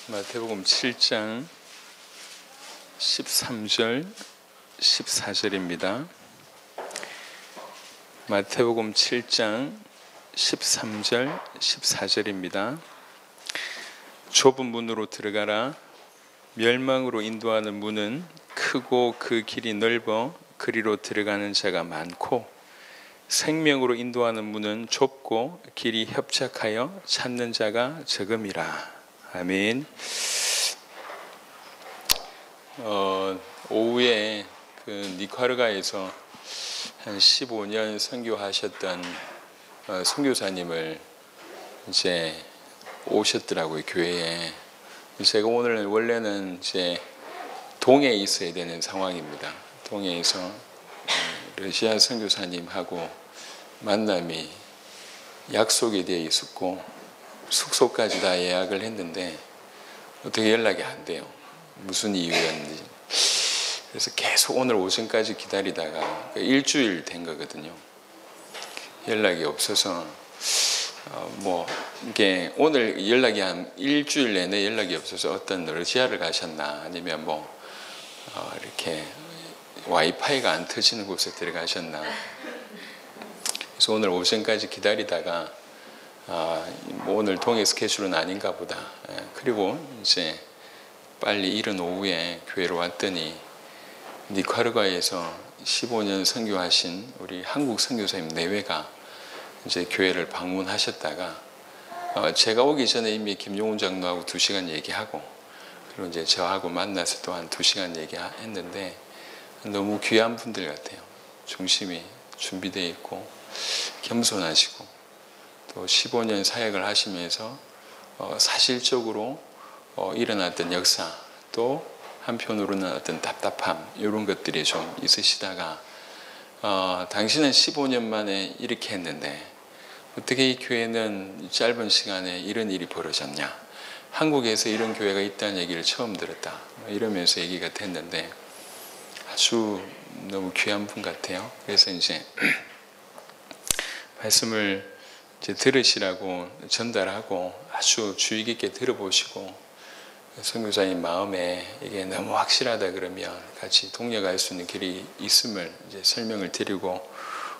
마태복음 7장 13절 14절입니다. 마태복음 7장 13절 14절입니다. 좁은 문으로 들어가라. 멸망으로 인도하는 문은 크고 그 길이 넓어 그리로 들어가는 자가 많고, 생명으로 인도하는 문은 좁고 길이 협착하여 찾는 자가 적음이라. 아멘. 오후에 그 니카라과에서 한 15년 선교하셨던 선교사님을 이제 오셨더라고요, 교회에. 제가 오늘 원래는 이제 동해에 있어야 되는 상황입니다. 동해에서 러시아 선교사님하고 만남이 약속이 되어 있었고 숙소까지 다 예약을 했는데 어떻게 연락이 안 돼요. 무슨 이유였는지. 그래서 계속 오늘 오전까지 기다리다가 일주일 된 거거든요. 연락이 없어서 이게 오늘 연락이 한 일주일 내내 연락이 없어서 어떤 러시아를 가셨나, 아니면 이렇게 와이파이가 안 터지는 곳에 들어가셨나. 그래서 오늘 오전까지 기다리다가 오늘 동해 스케줄은 아닌가 보다. 그리고 이제 빨리 이른 오후에 교회로 왔더니 니카라과에서 15년 선교하신 우리 한국 선교사님 내외가 이제 교회를 방문하셨다가 제가 오기 전에 이미 김용훈 장로하고 2시간 얘기하고, 그리고 이제 저하고 만나서 또 한 2시간 얘기했는데 너무 귀한 분들 같아요. 중심이 준비되어 있고 겸손하시고, 또 15년 사역을 하시면서 사실적으로 일어났던 역사, 또 한편으로는 어떤 답답함, 이런 것들이 좀 있으시다가 당신은 15년 만에 이렇게 했는데 어떻게 이 교회는 짧은 시간에 이런 일이 벌어졌냐, 한국에서 이런 교회가 있다는 얘기를 처음 들었다, 이러면서 얘기가 됐는데 아주 너무 귀한 분 같아요. 그래서 이제 말씀을 이제 들으시라고 전달하고 아주 주의 깊게 들어보시고, 선교사님 마음에 이게 너무 확실하다 그러면 같이 동력할 수 있는 길이 있음을 이제 설명을 드리고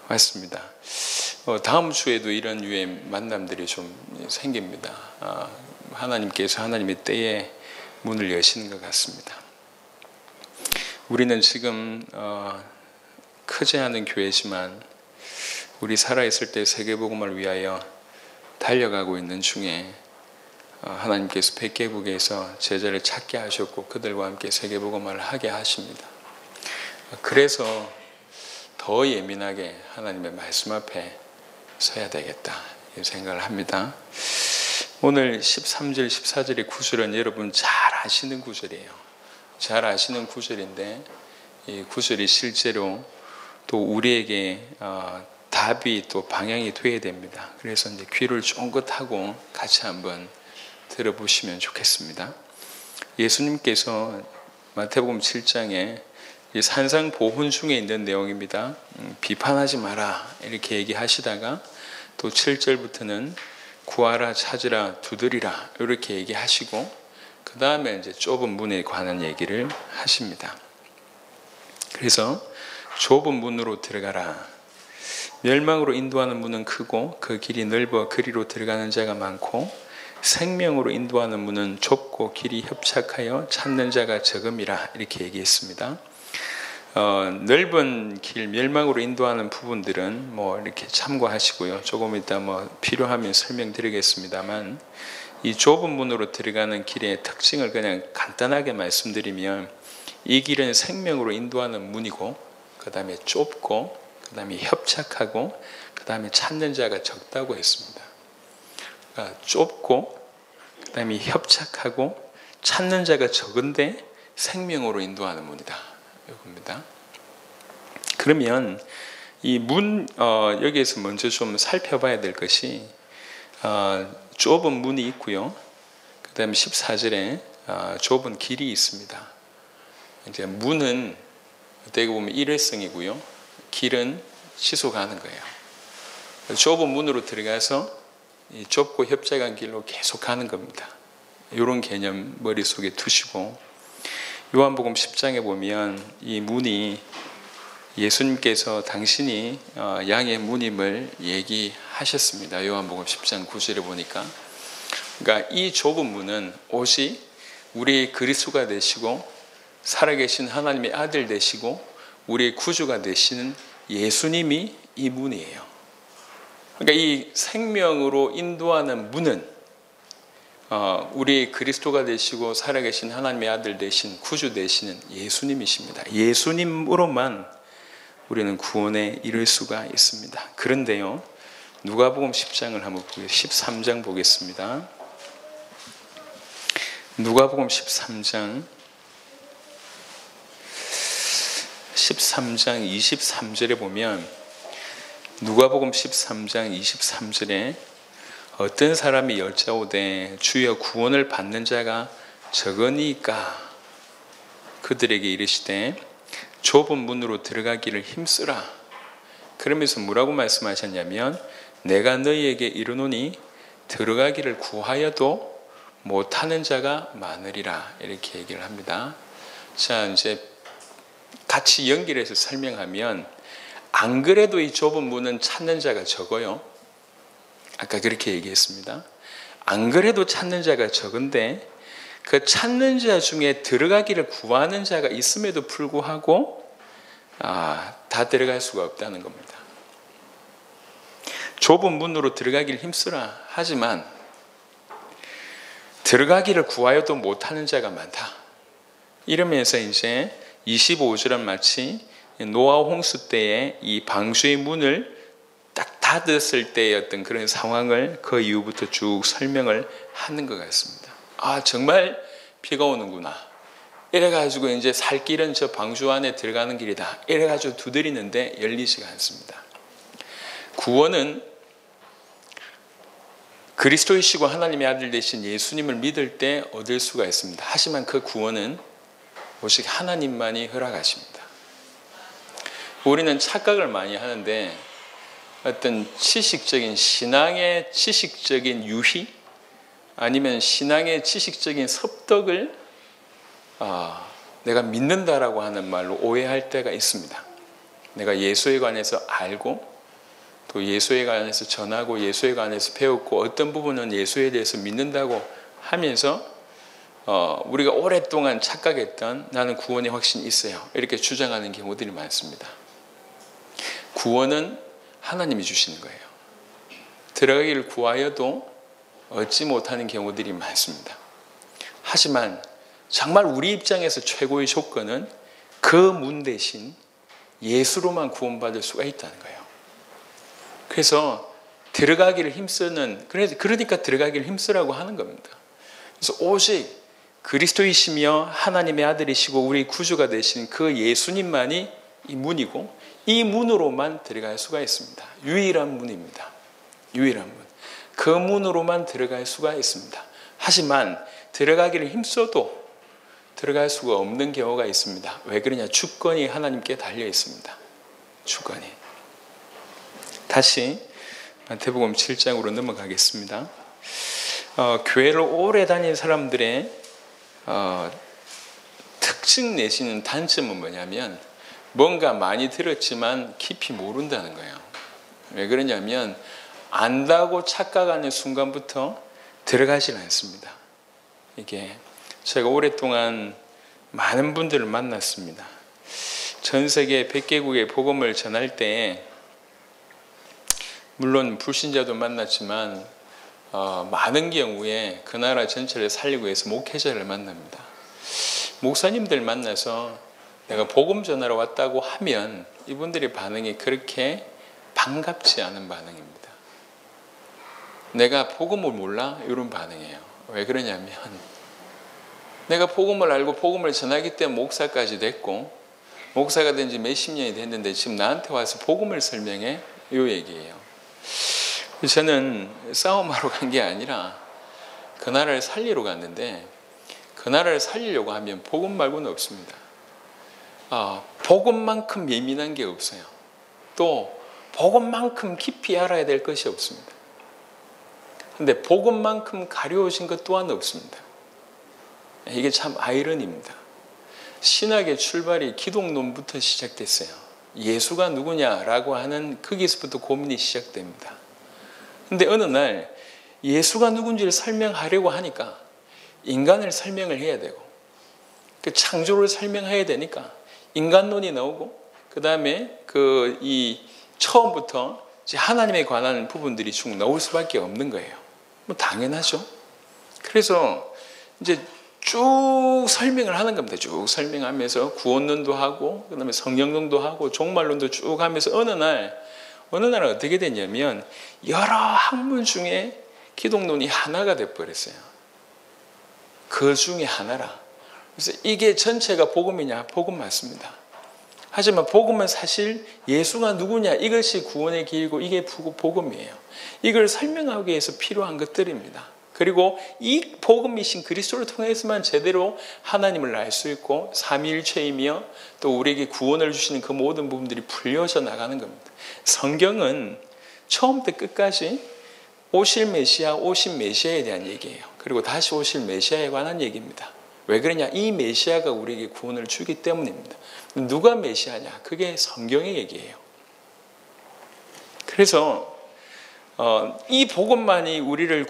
왔습니다. 다음 주에도 이런 유의 만남들이 좀 생깁니다. 하나님께서 하나님의 때에 문을 여시는 것 같습니다. 우리는 지금 크지 않은 교회지만 우리 살아있을 때 세계복음을 위하여 달려가고 있는 중에 하나님께서 백개국에서 제자를 찾게 하셨고 그들과 함께 세계복음을 하게 하십니다. 그래서 더 예민하게 하나님의 말씀 앞에 서야 되겠다, 이 생각을 합니다. 오늘 13절 14절의 구절은 여러분 잘 아시는 구절이에요. 잘 아시는 구절인데 이 구절이 실제로 또 우리에게 답이 또 방향이 돼야 됩니다. 그래서 이제 귀를 쫑긋하고 같이 한번 들어보시면 좋겠습니다. 예수님께서 마태복음 7장에 산상보훈 중에 있는 내용입니다. 비판하지 마라 이렇게 얘기하시다가 또 7절부터는 구하라, 찾으라, 두드리라 이렇게 얘기하시고, 그 다음에 이제 좁은 문에 관한 얘기를 하십니다. 그래서 좁은 문으로 들어가라. 멸망으로 인도하는 문은 크고 그 길이 넓어 그리로 들어가는 자가 많고, 생명으로 인도하는 문은 좁고 길이 협착하여 찾는 자가 적음이라, 이렇게 얘기했습니다. 넓은 길, 멸망으로 인도하는 부분들은 이렇게 참고하시고요. 조금 이따 필요하면 설명드리겠습니다만, 이 좁은 문으로 들어가는 길의 특징을 그냥 간단하게 말씀드리면, 이 길은 생명으로 인도하는 문이고, 그 다음에 좁고, 그 다음에 협착하고, 그 다음에 찾는 자가 적다고 했습니다. 그러니까 좁고, 그 다음에 협착하고, 찾는 자가 적은데 생명으로 인도하는 문이다, 이겁니다. 그러면 이 문, 여기에서 먼저 좀 살펴봐야 될 것이 좁은 문이 있고요. 그 다음에 14절에 좁은 길이 있습니다. 이제 문은 어떻게 보면 일회성이고요. 길은 지속하는 거예요. 좁은 문으로 들어가서 이 좁고 협착한 길로 계속 가는 겁니다. 이런 개념 머릿속에 두시고, 요한복음 10장에 보면 이 문이 예수님께서 당신이 양의 문임을 얘기하셨습니다. 요한복음 10장 9절에 보니까. 그러니까 이 좁은 문은 오직 우리의 그리스도가 되시고 살아계신 하나님의 아들 되시고 우리의 구주가 되시는 예수님이 이 문이에요. 그러니까 이 생명으로 인도하는 문은 우리의 그리스도가 되시고 살아계신 하나님의 아들 되신 구주 되시는 예수님이십니다. 예수님으로만 우리는 구원에 이를 수가 있습니다. 그런데요, 누가복음 10장을 한번 보겠습니다. 13장 보겠습니다. 누가복음 13장 23절에 보면, 누가복음 13장 23절에 어떤 사람이 여짜오되 주여 구원을 받는 자가 적으니까 그들에게 이르시되 좁은 문으로 들어가기를 힘쓰라. 그러면서 뭐라고 말씀하셨냐면, 내가 너희에게 이르노니 들어가기를 구하여도 못하는 자가 많으리라, 이렇게 얘기를 합니다. 자, 이제 같이 연결해서 설명하면, 안 그래도 이 좁은 문은 찾는 자가 적어요. 아까 그렇게 얘기했습니다. 안 그래도 찾는 자가 적은데 그 찾는 자 중에 들어가기를 구하는 자가 있음에도 불구하고 다 들어갈 수가 없다는 겁니다. 좁은 문으로 들어가기를 힘쓰라 하지만 들어가기를 구하여도 못하는 자가 많다. 이러면서 이제 25절은 마치 노아 홍수 때에 이 방주의 문을 딱 닫았을 때의 어떤 그런 상황을 그 이후부터 쭉 설명을 하는 것 같습니다. 정말 비가 오는구나. 이래가지고 이제 살 길은 저 방주 안에 들어가는 길이다. 이래가지고 두드리는데 열리지가 않습니다. 구원은 그리스도이시고 하나님의 아들 되신 예수님을 믿을 때 얻을 수가 있습니다. 하지만 그 구원은 오직 하나님만이 허락하십니다. 우리는 착각을 많이 하는데 어떤 지식적인 신앙의 지식적인 유희 아니면 신앙의 지식적인 섭덕을 내가 믿는다라고 하는 말로 오해할 때가 있습니다. 내가 예수에 관해서 알고 또 예수에 관해서 전하고 예수에 관해서 배웠고 어떤 부분은 예수에 대해서 믿는다고 하면서 우리가 오랫동안 착각했던 나는 구원의 확신이 있어요, 이렇게 주장하는 경우들이 많습니다. 구원은 하나님이 주시는 거예요. 들어가기를 구하여도 얻지 못하는 경우들이 많습니다. 하지만 정말 우리 입장에서 최고의 조건은 그 문 대신 예수로만 구원받을 수가 있다는 거예요. 그래서 들어가기를 힘쓰는, 그러니까 들어가기를 힘쓰라고 하는 겁니다. 그래서 오직 그리스도이시며 하나님의 아들이시고 우리 구주가 되신 그 예수님만이 이 문이고 이 문으로만 들어갈 수가 있습니다. 유일한 문입니다. 유일한 문. 그 문으로만 들어갈 수가 있습니다. 하지만 들어가기를 힘써도 들어갈 수가 없는 경우가 있습니다. 왜 그러냐? 주권이 하나님께 달려 있습니다. 주권이. 다시 마태복음 7장으로 넘어가겠습니다. 교회를 오래 다닌 사람들의 특징 내지는 단점은 뭐냐면 뭔가 많이 들었지만 깊이 모른다는 거예요. 왜 그러냐면 안다고 착각하는 순간부터 들어가질 않습니다. 이게 제가 오랫동안 많은 분들을 만났습니다. 전 세계 100개국의 복음을 전할 때 물론 불신자도 만났지만 많은 경우에 그 나라 전체를 살리고 위해서 목회자를 만납니다. 목사님들 만나서 내가 복음 전하러 왔다고 하면 이분들의 반응이 그렇게 반갑지 않은 반응입니다. 내가 복음을 몰라? 이런 반응이에요. 왜 그러냐면 내가 복음을 알고 복음을 전하기 때문에 목사까지 됐고 목사가 된 지 몇십 년이 됐는데 지금 나한테 와서 복음을 설명해? 이 얘기예요. 저는 싸움하러 간 게 아니라 그 나라를 살리러 갔는데 그 나라를 살리려고 하면 복음 말고는 없습니다. 복음만큼 예민한 게 없어요. 또 복음만큼 깊이 알아야 될 것이 없습니다. 근데 복음만큼 가려우신 것 또한 없습니다. 이게 참 아이러니입니다. 신학의 출발이 기독론부터 시작됐어요. 예수가 누구냐라고 하는 거기서부터 고민이 시작됩니다. 근데 어느 날 예수가 누군지를 설명하려고 하니까 인간을 설명을 해야 되고 그 창조를 설명해야 되니까 인간론이 나오고 그 다음에 처음부터 이제 하나님에 관한 부분들이 쭉 나올 수밖에 없는 거예요. 뭐 당연하죠. 그래서 이제 쭉 설명을 하는 겁니다. 쭉 설명하면서 구원론도 하고 그다음에 성령론도 하고 종말론도 쭉 하면서 어느 날 어떻게 됐냐면 여러 학문 중에 기독론이 하나가 돼버렸어요. 그 중에 하나라. 그래서 이게 전체가 복음이냐? 복음 맞습니다. 하지만 복음은 사실 예수가 누구냐? 이것이 구원의 길이고 이게 복음이에요. 이걸 설명하기 위해서 필요한 것들입니다. 그리고 이 복음이신 그리스도를 통해서만 제대로 하나님을 알 수 있고 삼위일체이며 또 우리에게 구원을 주시는 그 모든 부분들이 풀려져 나가는 겁니다. 성경은 처음부터 끝까지 오신 메시아에 대한 얘기예요. 그리고 다시 오실 메시아에 관한 얘기입니다. 왜 그러냐? 이 메시아가 우리에게 구원을 주기 때문입니다. 누가 메시아냐? 그게 성경의 얘기예요. 그래서 이 복음만이 우리를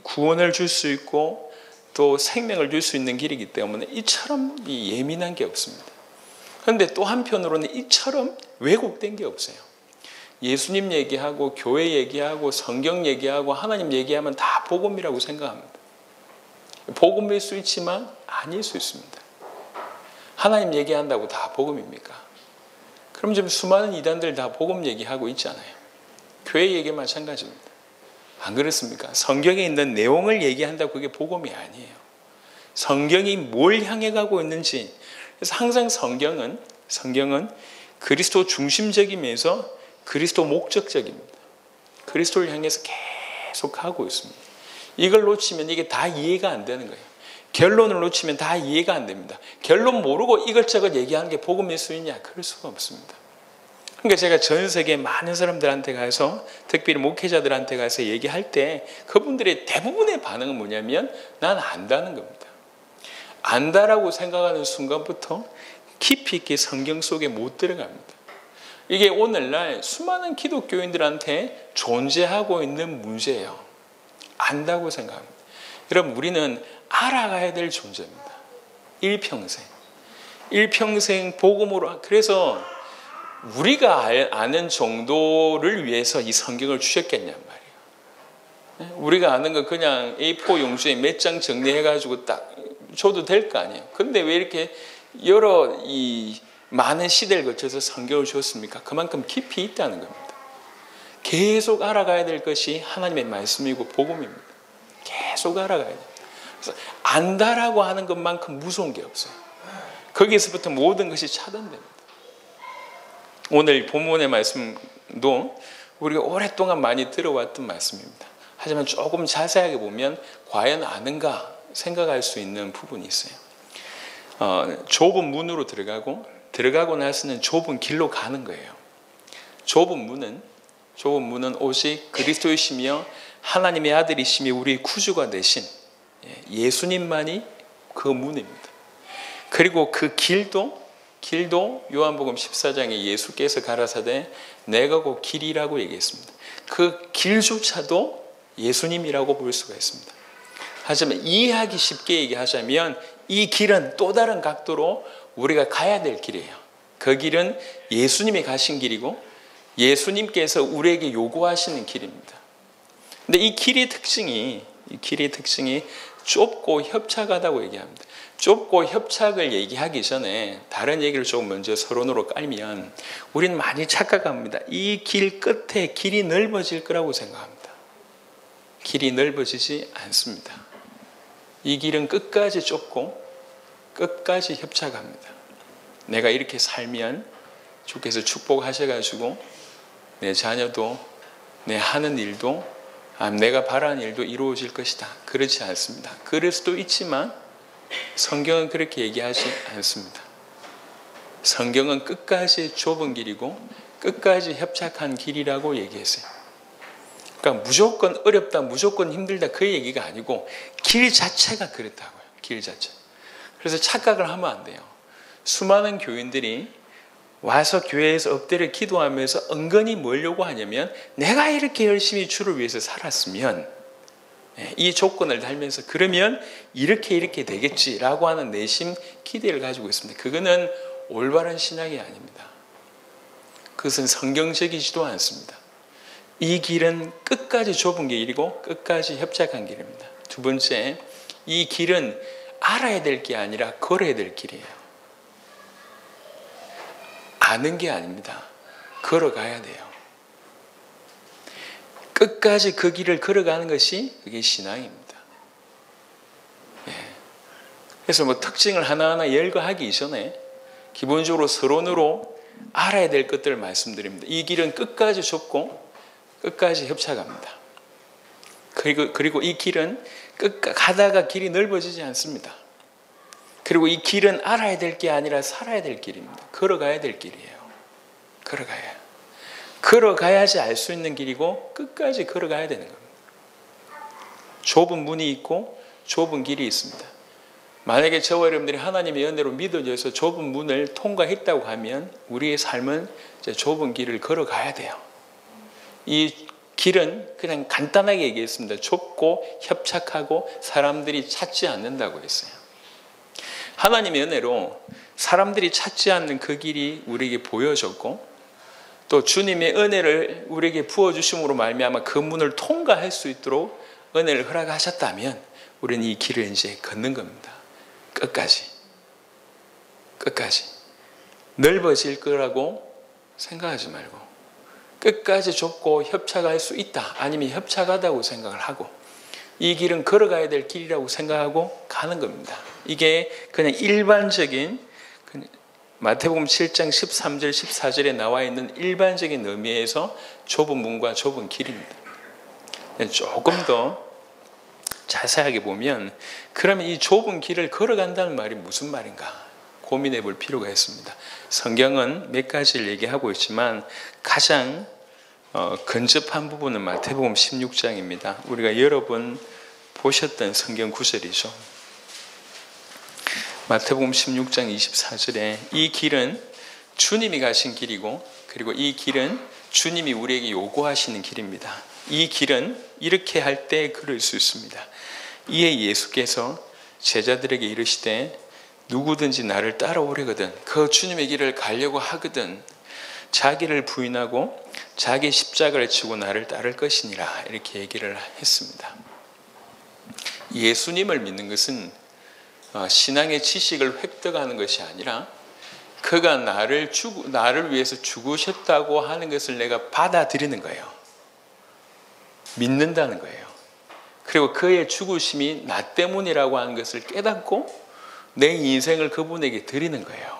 구원을 줄 수 있고 또 생명을 줄 수 있는 길이기 때문에 이처럼 예민한 게 없습니다. 그런데 또 한편으로는 이처럼 왜곡된 게 없어요. 예수님 얘기하고 교회 얘기하고 성경 얘기하고 하나님 얘기하면 다 복음이라고 생각합니다. 복음일 수 있지만 아닐 수 있습니다. 하나님 얘기한다고 다 복음입니까? 그럼 지금 수많은 이단들 다 복음 얘기하고 있잖아요. 교회 얘기 마찬가지입니다. 안 그렇습니까? 성경에 있는 내용을 얘기한다고 그게 복음이 아니에요. 성경이 뭘 향해 가고 있는지. 그래서 항상 성경은 그리스도 중심적이면서 그리스도 목적적입니다. 그리스도를 향해서 계속 하고 있습니다. 이걸 놓치면 이게 다 이해가 안 되는 거예요. 결론을 놓치면 다 이해가 안 됩니다. 결론 모르고 이것저것 얘기하는 게 복음일 수 있냐? 그럴 수가 없습니다. 그러니까 제가 전 세계 많은 사람들한테 가서 특별히 목회자들한테 가서 얘기할 때 그분들의 대부분의 반응은 뭐냐면 난 안다는 겁니다. 안다라고 생각하는 순간부터 깊이 있게 성경 속에 못 들어갑니다. 이게 오늘날 수많은 기독교인들한테 존재하고 있는 문제예요. 안다고 생각합니다. 여러분 우리는 알아가야 될 존재입니다. 일평생 복음으로. 그래서 우리가 아는 정도를 위해서 이 성경을 주셨겠냔 말이에요. 우리가 아는 거 그냥 A4 용지에 몇 장 정리해가지고 딱 줘도 될 거 아니에요. 근데 왜 이렇게 여러 많은 시대를 거쳐서 성경을 주었습니까? 그만큼 깊이 있다는 겁니다. 계속 알아가야 될 것이 하나님의 말씀이고 복음입니다. 계속 알아가야 돼요. 그래서 안다라고 하는 것만큼 무서운 게 없어요. 거기에서부터 모든 것이 차단됩니다. 오늘 본문의 말씀도 우리가 오랫동안 많이 들어왔던 말씀입니다. 하지만 조금 자세하게 보면 과연 아는가 생각할 수 있는 부분이 있어요. 좁은 문으로 들어가고 나서는 좁은 길로 가는 거예요. 좁은 문은 오직 그리스도이시며 하나님의 아들이시며 우리의 구주가 되신 예수님만이 그 문입니다. 그리고 그 길도 요한복음 14장에 예수께서 가라사대 내가 곧 길이라고 얘기했습니다. 그 길조차도 예수님이라고 볼 수가 있습니다. 하지만 이해하기 쉽게 얘기하자면 이 길은 또 다른 각도로 우리가 가야 될 길이에요. 그 길은 예수님이 가신 길이고 예수님께서 우리에게 요구하시는 길입니다. 근데 이 길의 특징이 좁고 협착하다고 얘기합니다. 좁고 협착을 얘기하기 전에 다른 얘기를 조금 먼저 서론으로 깔면 우리는 많이 착각합니다. 이 길 끝에 길이 넓어질 거라고 생각합니다. 길이 넓어지지 않습니다. 이 길은 끝까지 좁고 끝까지 협착합니다. 내가 이렇게 살면 주께서 축복하셔가지고 내 자녀도 내 하는 일도 내가 바라는 일도 이루어질 것이다. 그렇지 않습니다. 그럴 수도 있지만 성경은 그렇게 얘기하지 않습니다. 성경은 끝까지 좁은 길이고 끝까지 협착한 길이라고 얘기했어요. 그러니까 무조건 어렵다, 무조건 힘들다 그 얘기가 아니고 길 자체가 그렇다고요. 길 자체. 그래서 착각을 하면 안 돼요. 수많은 교인들이 와서 교회에서 엎드려 기도하면서 은근히 뭘 요구하냐면 내가 이렇게 열심히 주를 위해서 살았으면 이 조건을 달면서 그러면 이렇게 되겠지라고 하는 내심 기대를 가지고 있습니다. 그거는 올바른 신앙이 아닙니다. 그것은 성경적이지도 않습니다. 이 길은 끝까지 좁은 길이고 끝까지 협착한 길입니다. 두 번째, 이 길은 알아야 될 게 아니라 걸어야 될 길이에요. 아는 게 아닙니다. 걸어가야 돼요. 끝까지 그 길을 걸어가는 것이 그게 신앙입니다. 그래서 뭐 특징을 하나하나 열거하기 이전에 기본적으로 서론으로 알아야 될 것들을 말씀드립니다. 이 길은 끝까지 좁고 끝까지 협착합니다. 그리고 이 길은 가다가 길이 넓어지지 않습니다. 그리고 이 길은 알아야 될 게 아니라 살아야 될 길입니다. 걸어가야 될 길이에요. 걸어가야지 알 수 있는 길이고 끝까지 걸어가야 되는 겁니다. 좁은 문이 있고 좁은 길이 있습니다. 만약에 저와 여러분들이 하나님의 은혜로 믿어져서 좁은 문을 통과했다고 하면 우리의 삶은 이제 좁은 길을 걸어가야 돼요. 이 길은 그냥 간단하게 얘기했습니다. 좁고 협착하고 사람들이 찾지 않는다고 했어요. 하나님의 은혜로 사람들이 찾지 않는 그 길이 우리에게 보여졌고 또 주님의 은혜를 우리에게 부어주심으로 말미암아 그 문을 통과할 수 있도록 은혜를 허락하셨다면 우리는 이 길을 이제 걷는 겁니다. 끝까지 넓어질 거라고 생각하지 말고 끝까지 좁고 협착할 수 있다 아니면 협착하다고 생각을 하고 이 길은 걸어가야 될 길이라고 생각하고 가는 겁니다. 이게 그냥 일반적인 마태복음 7장 13절 14절에 나와 있는 일반적인 의미에서 좁은 문과 좁은 길입니다. 조금 더 자세하게 보면 그러면 이 좁은 길을 걸어간다는 말이 무슨 말인가 고민해 볼 필요가 있습니다. 성경은 몇 가지를 얘기하고 있지만 가장 근접한 부분은 마태복음 16장입니다. 우리가 여러 번 보셨던 성경 구절이죠. 마태복음 16장 24절에 이 길은 주님이 가신 길이고 그리고 이 길은 주님이 우리에게 요구하시는 길입니다. 이 길은 이렇게 할 때 걸을 수 있습니다. 이에 예수께서 제자들에게 이르시되 누구든지 나를 따라오려거든 그 주님의 길을 가려고 하거든 자기를 부인하고 자기 십자가를 지고 나를 따를 것이니라 이렇게 얘기를 했습니다. 예수님을 믿는 것은 신앙의 지식을 획득하는 것이 아니라 그가 나를 위해서 죽으셨다고 하는 것을 내가 받아들이는 거예요. 믿는다는 거예요. 그리고 그의 죽으심이 나 때문이라고 하는 것을 깨닫고 내 인생을 그분에게 드리는 거예요.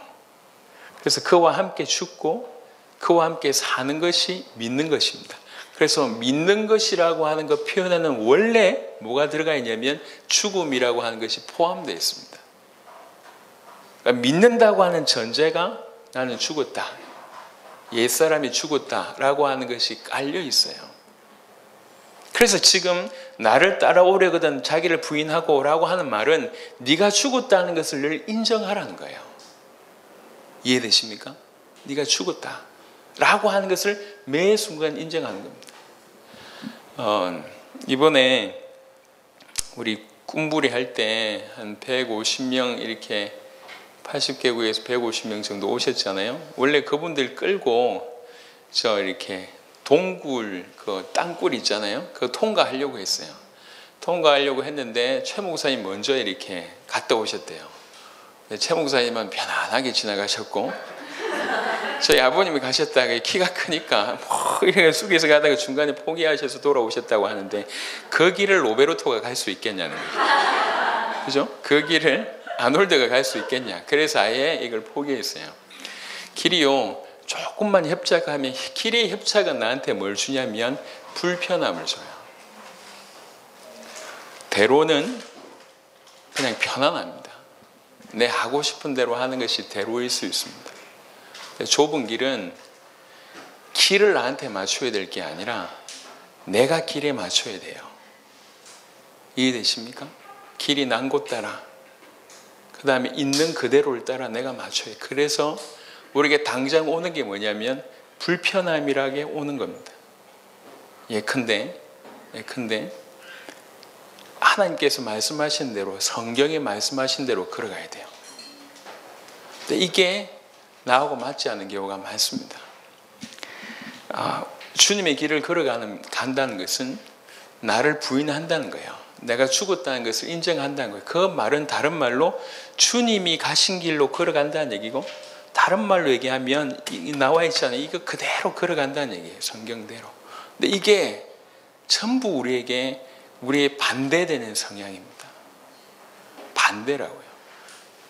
그래서 그와 함께 죽고 그와 함께 사는 것이 믿는 것입니다. 그래서 믿는 것이라고 하는 것 표현에는 원래 뭐가 들어가 있냐면 죽음이라고 하는 것이 포함되어 있습니다. 그러니까 믿는다고 하는 전제가 나는 죽었다. 옛사람이 죽었다라고 하는 것이 깔려 있어요. 그래서 지금 나를 따라오려거든 자기를 부인하고 라고 하는 말은 네가 죽었다는 것을 늘 인정하라는 거예요. 이해되십니까? 네가 죽었다 라고 하는 것을 매 순간 인정하는 겁니다. 이번에 우리 꿈부리 할 때 한 150명 이렇게 80개국에서 150명 정도 오셨잖아요. 원래 그분들 끌고 저 이렇게 동굴 그 땅굴 있잖아요. 그거 통과하려고 했어요. 통과하려고 했는데 최 목사님 먼저 이렇게 갔다 오셨대요. 최 목사님은 편안하게 지나가셨고 저희 아버님이 가셨다가 키가 크니까 뭐 이렇게 숙여서 가다가 중간에 포기하셔서 돌아오셨다고 하는데 그 길을 로베르토가 갈 수 있겠냐는 거죠. 그죠? 그 길을 아놀드가 갈 수 있겠냐. 그래서 아예 이걸 포기했어요. 길이요. 조금만 협착하면 길의 협착은 나한테 뭘 주냐면 불편함을 줘요. 대로는 그냥 편안합니다. 내 하고 싶은 대로 하는 것이 대로일 수 있습니다. 좁은 길은 길을 나한테 맞춰야 될 게 아니라 내가 길에 맞춰야 돼요. 이해되십니까? 길이 난 곳 따라, 그 다음에 있는 그대로를 따라 내가 맞춰야 돼요. 그래서 우리에게 당장 오는 게 뭐냐면 불편함이라게 오는 겁니다. 예컨대 하나님께서 말씀하신 대로, 성경에 말씀하신 대로 걸어가야 돼요. 근데 이게 나하고 맞지 않는 경우가 많습니다. 주님의 길을 간다는 것은 나를 부인한다는 거예요. 내가 죽었다는 것을 인정한다는 거예요. 그 말은 다른 말로 주님이 가신 길로 걸어간다는 얘기고, 다른 말로 얘기하면 나와 있잖아요. 이거 그대로 걸어간다는 얘기예요. 성경대로. 근데 이게 전부 우리의 반대되는 성향입니다. 반대라고요.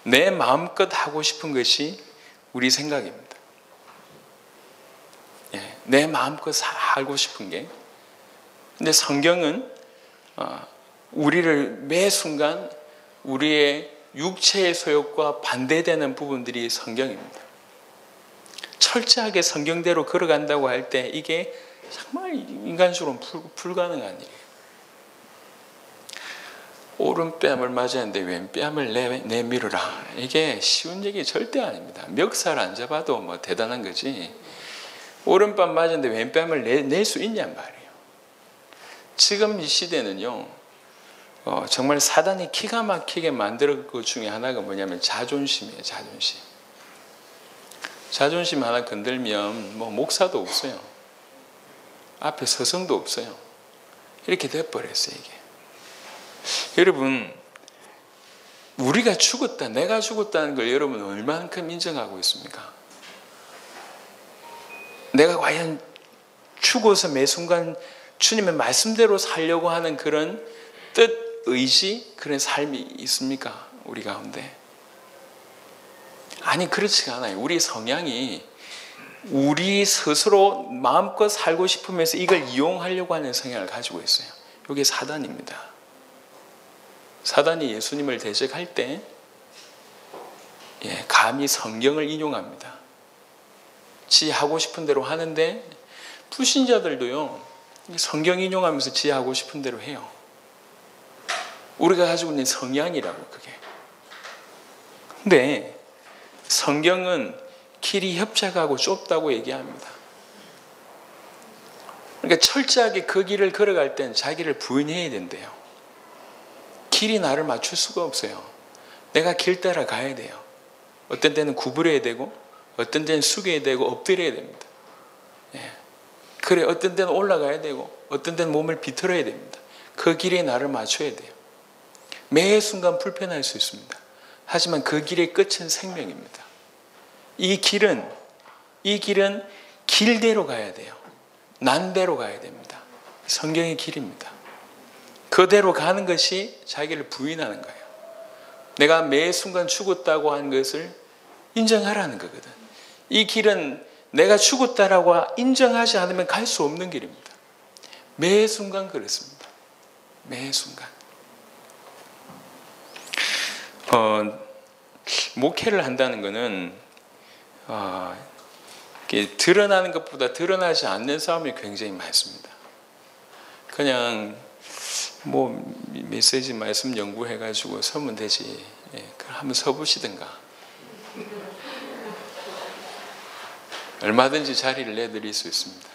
내 마음껏 하고 싶은 것이 우리 생각입니다. 내 마음껏 살고 싶은 게. 근데 성경은 우리를 매 순간 우리의 육체의 소욕과 반대되는 부분들이 성경입니다. 철저하게 성경대로 걸어간다고 할 때 이게 정말 인간적으로는 불가능한 일이에요. 오른뺨을 맞았는데 왼뺨을 내밀으라. 이게 쉬운 얘기 절대 아닙니다. 멱살 안 잡아도 뭐 대단한 거지. 오른뺨 맞았는데 왼뺨을 낼 수 있냔 말이에요. 지금 이 시대는요, 정말 사단이 기가 막히게 만들 것 중에 하나가 뭐냐면 자존심이에요. 자존심 하나 건들면 뭐 목사도 없어요. 앞에 서성도 없어요. 이렇게 돼버렸어요, 이게. 여러분, 우리가 죽었다, 내가 죽었다는 걸 여러분 얼만큼 인정하고 있습니까? 내가 과연 죽어서 매 순간 주님의 말씀대로 살려고 하는 그런 뜻, 의지, 그런 삶이 있습니까? 우리 가운데. 아니, 그렇지가 않아요. 우리 성향이 우리 스스로 마음껏 살고 싶으면서 이걸 이용하려고 하는 성향을 가지고 있어요. 이게 사단입니다. 사단이 예수님을 대적할 때 감히 성경을 인용합니다. 지 하고 싶은 대로 하는데, 불신자들도요, 성경 인용하면서 지 하고 싶은 대로 해요. 우리가 가지고 있는 성향이라고, 그게. 근데 성경은 길이 협착하고 좁다고 얘기합니다. 그러니까 철저하게 그 길을 걸어갈 땐 자기를 부인해야 된대요. 길이 나를 맞출 수가 없어요. 내가 길 따라 가야 돼요. 어떤 때는 구부려야 되고, 어떤 때는 숙여야 되고, 엎드려야 됩니다. 그래, 어떤 때는 올라가야 되고, 어떤 때는 몸을 비틀어야 됩니다. 그 길에 나를 맞춰야 돼요. 매 순간 불편할 수 있습니다. 하지만 그 길의 끝은 생명입니다. 이 길은 길대로 가야 돼요. 난대로 가야 됩니다. 성경의 길입니다. 그대로 가는 것이 자기를 부인하는 거예요. 내가 매 순간 죽었다고 하는 것을 인정하라는 거거든. 이 길은 내가 죽었다라고 인정하지 않으면 갈 수 없는 길입니다. 매 순간 그렇습니다. 매 순간. 목회를 한다는 것은 드러나는 것보다 드러나지 않는 싸움이 굉장히 많습니다. 그냥 뭐 메시지 말씀 연구해가지고 서면 되지. 한번 서보시든가. 얼마든지 자리를 내드릴 수 있습니다.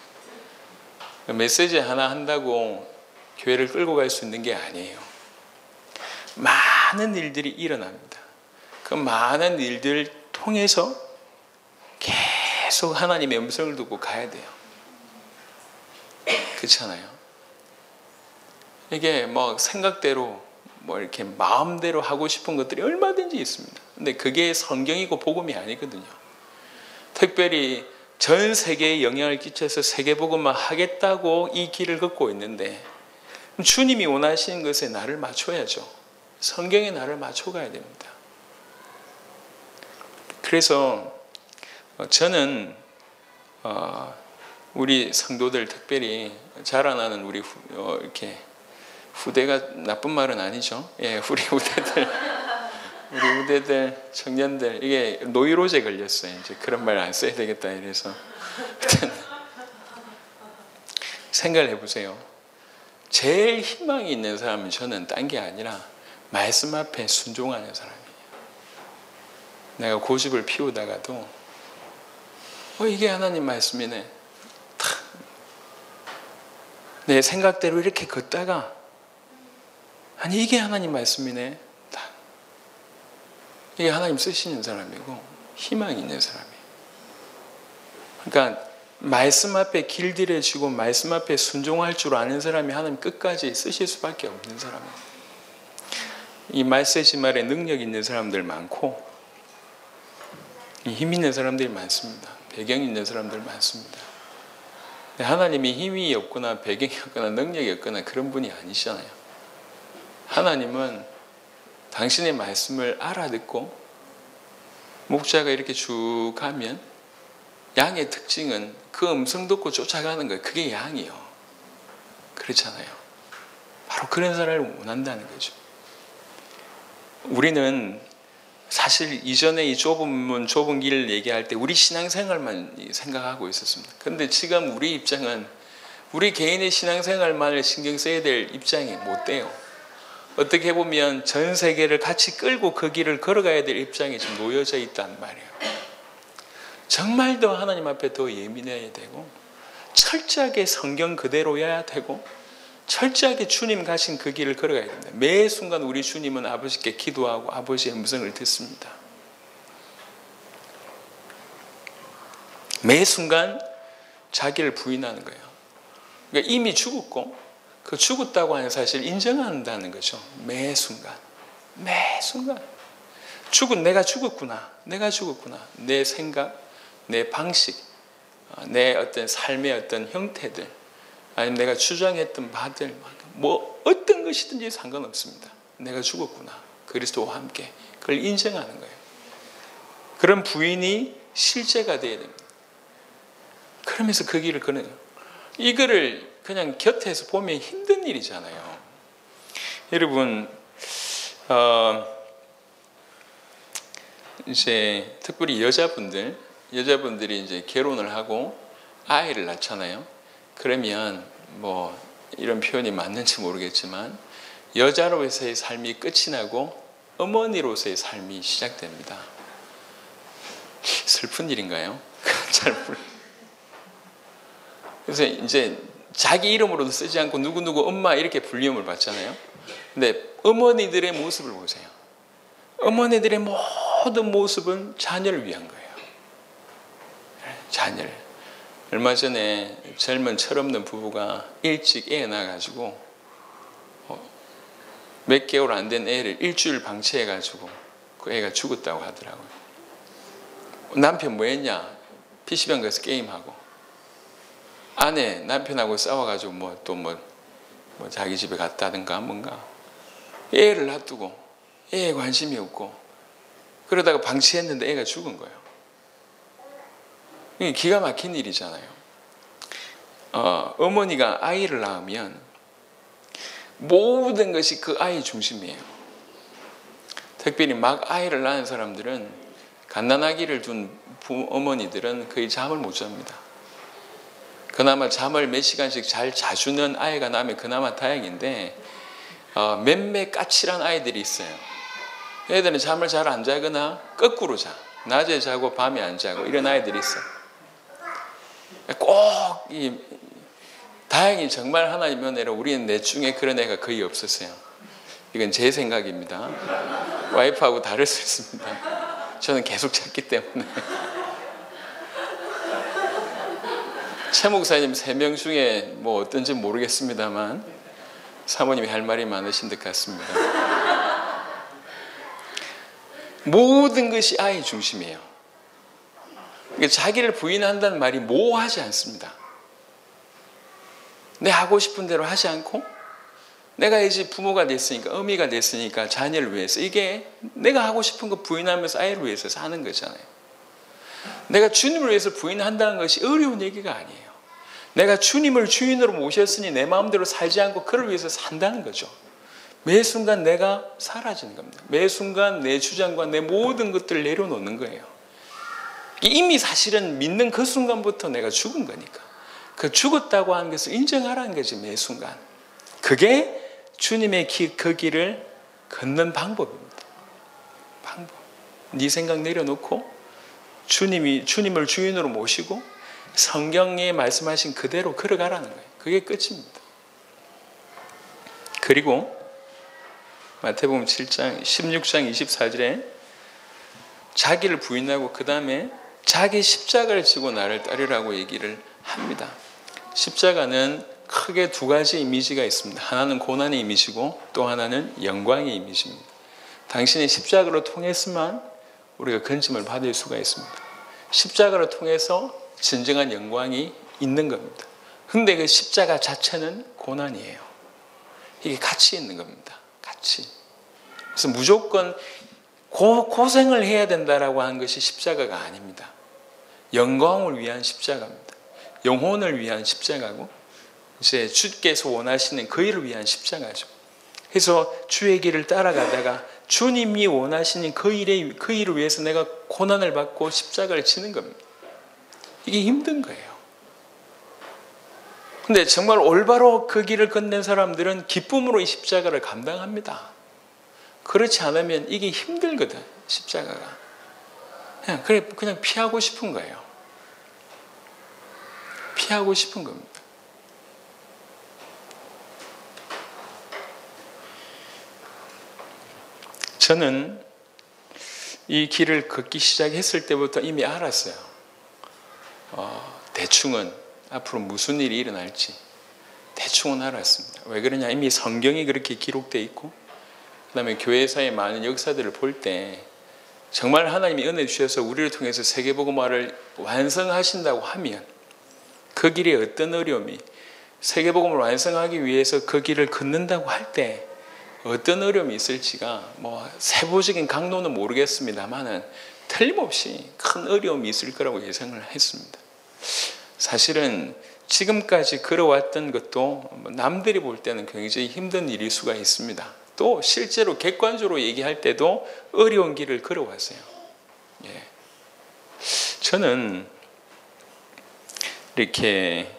메시지 하나 한다고 교회를 끌고 갈 수 있는 게 아니에요. 많은 일들이 일어납니다. 그 많은 일들을 통해서 계속 하나님의 음성을 듣고 가야 돼요. 그렇잖아요. 이게 뭐 생각대로 뭐 이렇게 마음대로 하고 싶은 것들이 얼마든지 있습니다. 근데 그게 성경이고 복음이 아니거든요. 특별히 전 세계에 영향을 끼쳐서 세계복음만 하겠다고 이 길을 걷고 있는데, 주님이 원하시는 것에 나를 맞춰야죠. 성경에 나를 맞춰가야 됩니다. 그래서 저는 우리 성도들, 특별히 자라나는 우리 이렇게 후대가 나쁜 말은 아니죠. 우리 후대들, 청년들, 이게 노이로제 걸렸어요. 이제 그런 말 안 써야 되겠다 이래서. 생각을 해보세요. 제일 희망이 있는 사람은 저는 딴 게 아니라 말씀 앞에 순종하는 사람이에요. 내가 고집을 피우다가도 이게 하나님 말씀이네. 내 생각대로 이렇게 걷다가 아니 이게 하나님 말씀이네. 이게 하나님 쓰시는 사람이고 희망이 있는 사람이에요. 그러니까 말씀 앞에 길들여지고 말씀 앞에 순종할 줄 아는 사람이 하나님 끝까지 쓰실 수밖에 없는 사람이에요. 이 말세지 말에 능력 있는 사람들 많고 힘 있는 사람들이 많습니다. 배경 있는 사람들 많습니다. 하나님이 힘이 없거나 배경이 없거나 능력이 없거나 그런 분이 아니시잖아요. 하나님은 당신의 말씀을 알아듣고 목자가 이렇게 쭉 가면 양의 특징은 그 음성 듣고 쫓아가는 거예요. 그게 양이요. 그렇잖아요. 바로 그런 사람을 원한다는 거죠. 우리는 사실 이전에 이 좁은 문, 좁은 길을 얘기할 때 우리 신앙생활만 생각하고 있었습니다. 그런데 지금 우리 입장은 우리 개인의 신앙생활만을 신경 써야 될 입장이 못 돼요. 어떻게 보면 전 세계를 같이 끌고 그 길을 걸어가야 될 입장에 지금 놓여져 있단 말이에요. 정말 더 하나님 앞에 더 예민해야 되고 철저하게 성경 그대로여야 되고 철저하게 주님 가신 그 길을 걸어가야 됩니다. 매 순간 우리 주님은 아버지께 기도하고 아버지의 음성을 듣습니다. 매 순간 자기를 부인하는 거예요. 그러니까 이미 죽었고 그 죽었다고 하는 사실을 인정한다는 거죠. 매 순간. 매 순간. 내가 죽었구나. 내가 죽었구나. 내 생각, 내 방식, 내 어떤 삶의 어떤 형태들, 아니면 내가 주장했던 바들, 뭐 어떤 것이든지 상관없습니다. 내가 죽었구나. 그리스도와 함께. 그걸 인정하는 거예요. 그런 부인이 실제가 되어야 됩니다. 그러면서 그 길을 걸어요. 이거를 그냥 곁에서 보면 힘든 일이잖아요. 여러분, 이제 특별히 여자분들이 이제 결혼을 하고 아이를 낳잖아요. 그러면 뭐 이런 표현이 맞는지 모르겠지만 여자로서의 삶이 끝이 나고 어머니로서의 삶이 시작됩니다. 슬픈 일인가요? 잘 모르겠어요. 그래서 이제 자기 이름으로도 쓰지 않고 누구누구 엄마 이렇게 불림을 받잖아요. 근데 어머니들의 모습을 보세요. 어머니들의 모든 모습은 자녀를 위한 거예요. 자녀를. 얼마 전에 젊은 철없는 부부가 일찍 애 낳아가지고 몇 개월 안 된 애를 일주일 방치해가지고 그 애가 죽었다고 하더라고요. 남편 뭐 했냐? PC방 가서 게임하고 아내 남편하고 싸워가지고 뭐 자기 집에 갔다든가 뭔가 애를 놔두고 애에 관심이 없고 그러다가 방치했는데 애가 죽은 거예요. 이게 기가 막힌 일이잖아요. 어머니가 아이를 낳으면 모든 것이 그 아이 중심이에요. 특별히 막 아이를 낳은 사람들은 갓난아기를 둔 어머니들은 거의 잠을 못 잡니다. 그나마 잠을 몇 시간씩 잘 자주는 아이가 나면 그나마 다행인데 몇몇 까칠한 아이들이 있어요. 애들은 잠을 잘 안 자거나 거꾸로 자. 낮에 자고 밤에 안 자고 이런 아이들이 있어요. 꼭 다행히 정말 하나님 은혜로 우리는 넷 중에 그런 애가 거의 없었어요. 이건 제 생각입니다. 와이프하고 다를 수 있습니다. 저는 계속 잤기 때문에. 최 목사님 3명 중에 뭐 어떤지 모르겠습니다만 사모님이 할 말이 많으신 듯 같습니다. 모든 것이 아이 중심이에요. 그러니까 자기를 부인한다는 말이 모호하지 않습니다. 내 하고 싶은 대로 하지 않고 내가 이제 부모가 됐으니까 어미가 됐으니까 자녀를 위해서 이게 내가 하고 싶은 거 부인하면서 아이를 위해서 사는 거잖아요. 내가 주님을 위해서 부인한다는 것이 어려운 얘기가 아니에요. 내가 주님을 주인으로 모셨으니 내 마음대로 살지 않고 그를 위해서 산다는 거죠. 매 순간 내가 사라지는 겁니다. 매 순간 내 주장과 내 모든 것들을 내려놓는 거예요. 이미 사실은 믿는 그 순간부터 내가 죽은 거니까 그 죽었다고 하는 것을 인정하라는 거지. 매 순간 그게 주님의 그 길을 걷는 방법입니다. 방법. 네 생각 내려놓고 주님을 주인으로 모시고 성경에 말씀하신 그대로 걸어가라는 거예요. 그게 끝입니다. 그리고 마태복음 7장 16장 24절에 자기를 부인하고 그 다음에 자기 십자가를 지고 나를 따르라고 얘기를 합니다. 십자가는 크게 두 가지 이미지가 있습니다. 하나는 고난의 이미지고 또 하나는 영광의 이미지입니다. 당신이 십자가로 통해서만 우리가 건짐을 받을 수가 있습니다. 십자가를 통해서 진정한 영광이 있는 겁니다. 근데 그 십자가 자체는 고난이에요. 이게 같이 있는 겁니다. 같이. 그래서 무조건 고생을 해야 된다라고 하는 것이 십자가가 아닙니다. 영광을 위한 십자가입니다. 영혼을 위한 십자가고 이제 주께서 원하시는 그 일을 위한 십자가죠. 그래서 주의 길을 따라가다가 주님이 원하시는 그 일을 위해서 내가 고난을 받고 십자가를 지는 겁니다. 이게 힘든 거예요. 근데 정말 올바로 그 길을 건넨 사람들은 기쁨으로 이 십자가를 감당합니다. 그렇지 않으면 이게 힘들거든, 십자가가. 그냥 피하고 싶은 거예요. 피하고 싶은 겁니다. 저는 이 길을 걷기 시작했을 때부터 이미 알았어요. 대충은 앞으로 무슨 일이 일어날지 대충은 알았습니다. 왜 그러냐? 이미 성경이 그렇게 기록되어 있고 그 다음에 교회사의 많은 역사들을 볼 때 정말 하나님이 은혜 주셔서 우리를 통해서 세계복음화를 완성하신다고 하면 그 길에 어떤 어려움이 세계복음을 완성하기 위해서 그 길을 걷는다고 할 때 어떤 어려움이 있을지가 뭐 세부적인 강도는 모르겠습니다만은 틀림없이 큰 어려움이 있을 거라고 예상을 했습니다. 사실은 지금까지 걸어왔던 것도 남들이 볼 때는 굉장히 힘든 일일 수가 있습니다. 또 실제로 객관적으로 얘기할 때도 어려운 길을 걸어왔어요. 예. 저는 이렇게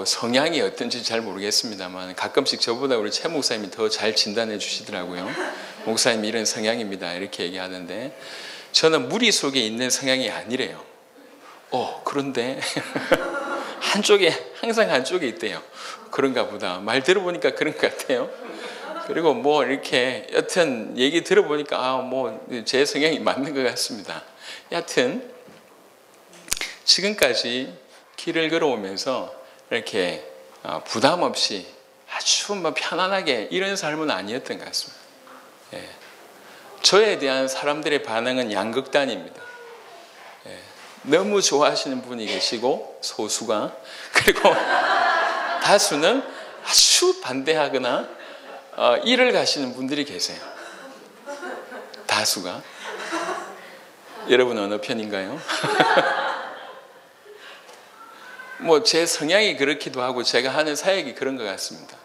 성향이 어떤지 잘 모르겠습니다만 가끔씩 저보다 우리 최 목사님이 더 잘 진단해 주시더라고요. 목사님이 이런 성향입니다 이렇게 얘기하는데 저는 무리 속에 있는 성향이 아니래요. 그런데 항상 한쪽에 있대요. 그런가 보다. 말 들어보니까 그런 것 같아요. 그리고 이렇게 여튼 얘기 들어보니까 제 성향이 맞는 것 같습니다. 여튼 지금까지 길을 걸어오면서 이렇게 부담 없이 아주 편안하게 이런 삶은 아니었던 것 같습니다. 예. 저에 대한 사람들의 반응은 양극단입니다. 예. 너무 좋아하시는 분이 계시고 소수가, 그리고 다수는 아주 반대하거나 일을 가시는 분들이 계세요. 다수가. 여러분 어느 편인가요? 제 성향이 그렇기도 하고 제가 하는 사역이 그런 것 같습니다.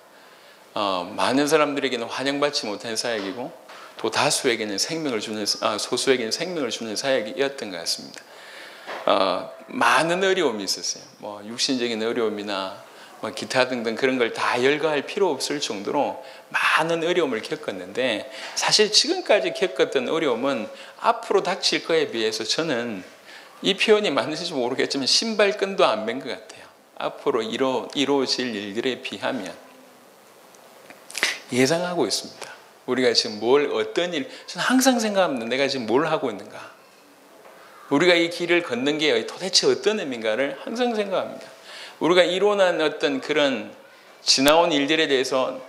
많은 사람들에게는 환영받지 못한 사역이고 또 다수에게는 소수에게는 생명을 주는 사역이었던 것 같습니다. 많은 어려움이 있었어요. 육신적인 어려움이나 기타 등등 그런 걸 다 열거할 필요 없을 정도로 많은 어려움을 겪었는데 사실 지금까지 겪었던 어려움은 앞으로 닥칠 거에 비해서 저는 이 표현이 맞는지 모르겠지만 신발끈도 안 맨 것 같아요. 앞으로 이루어질 일들에 비하면 예상하고 있습니다. 우리가 지금 어떤 일, 저는 항상 생각합니다. 내가 지금 뭘 하고 있는가? 우리가 이 길을 걷는 게 도대체 어떤 의미인가를 항상 생각합니다. 우리가 이론한 어떤 그런 지나온 일들에 대해서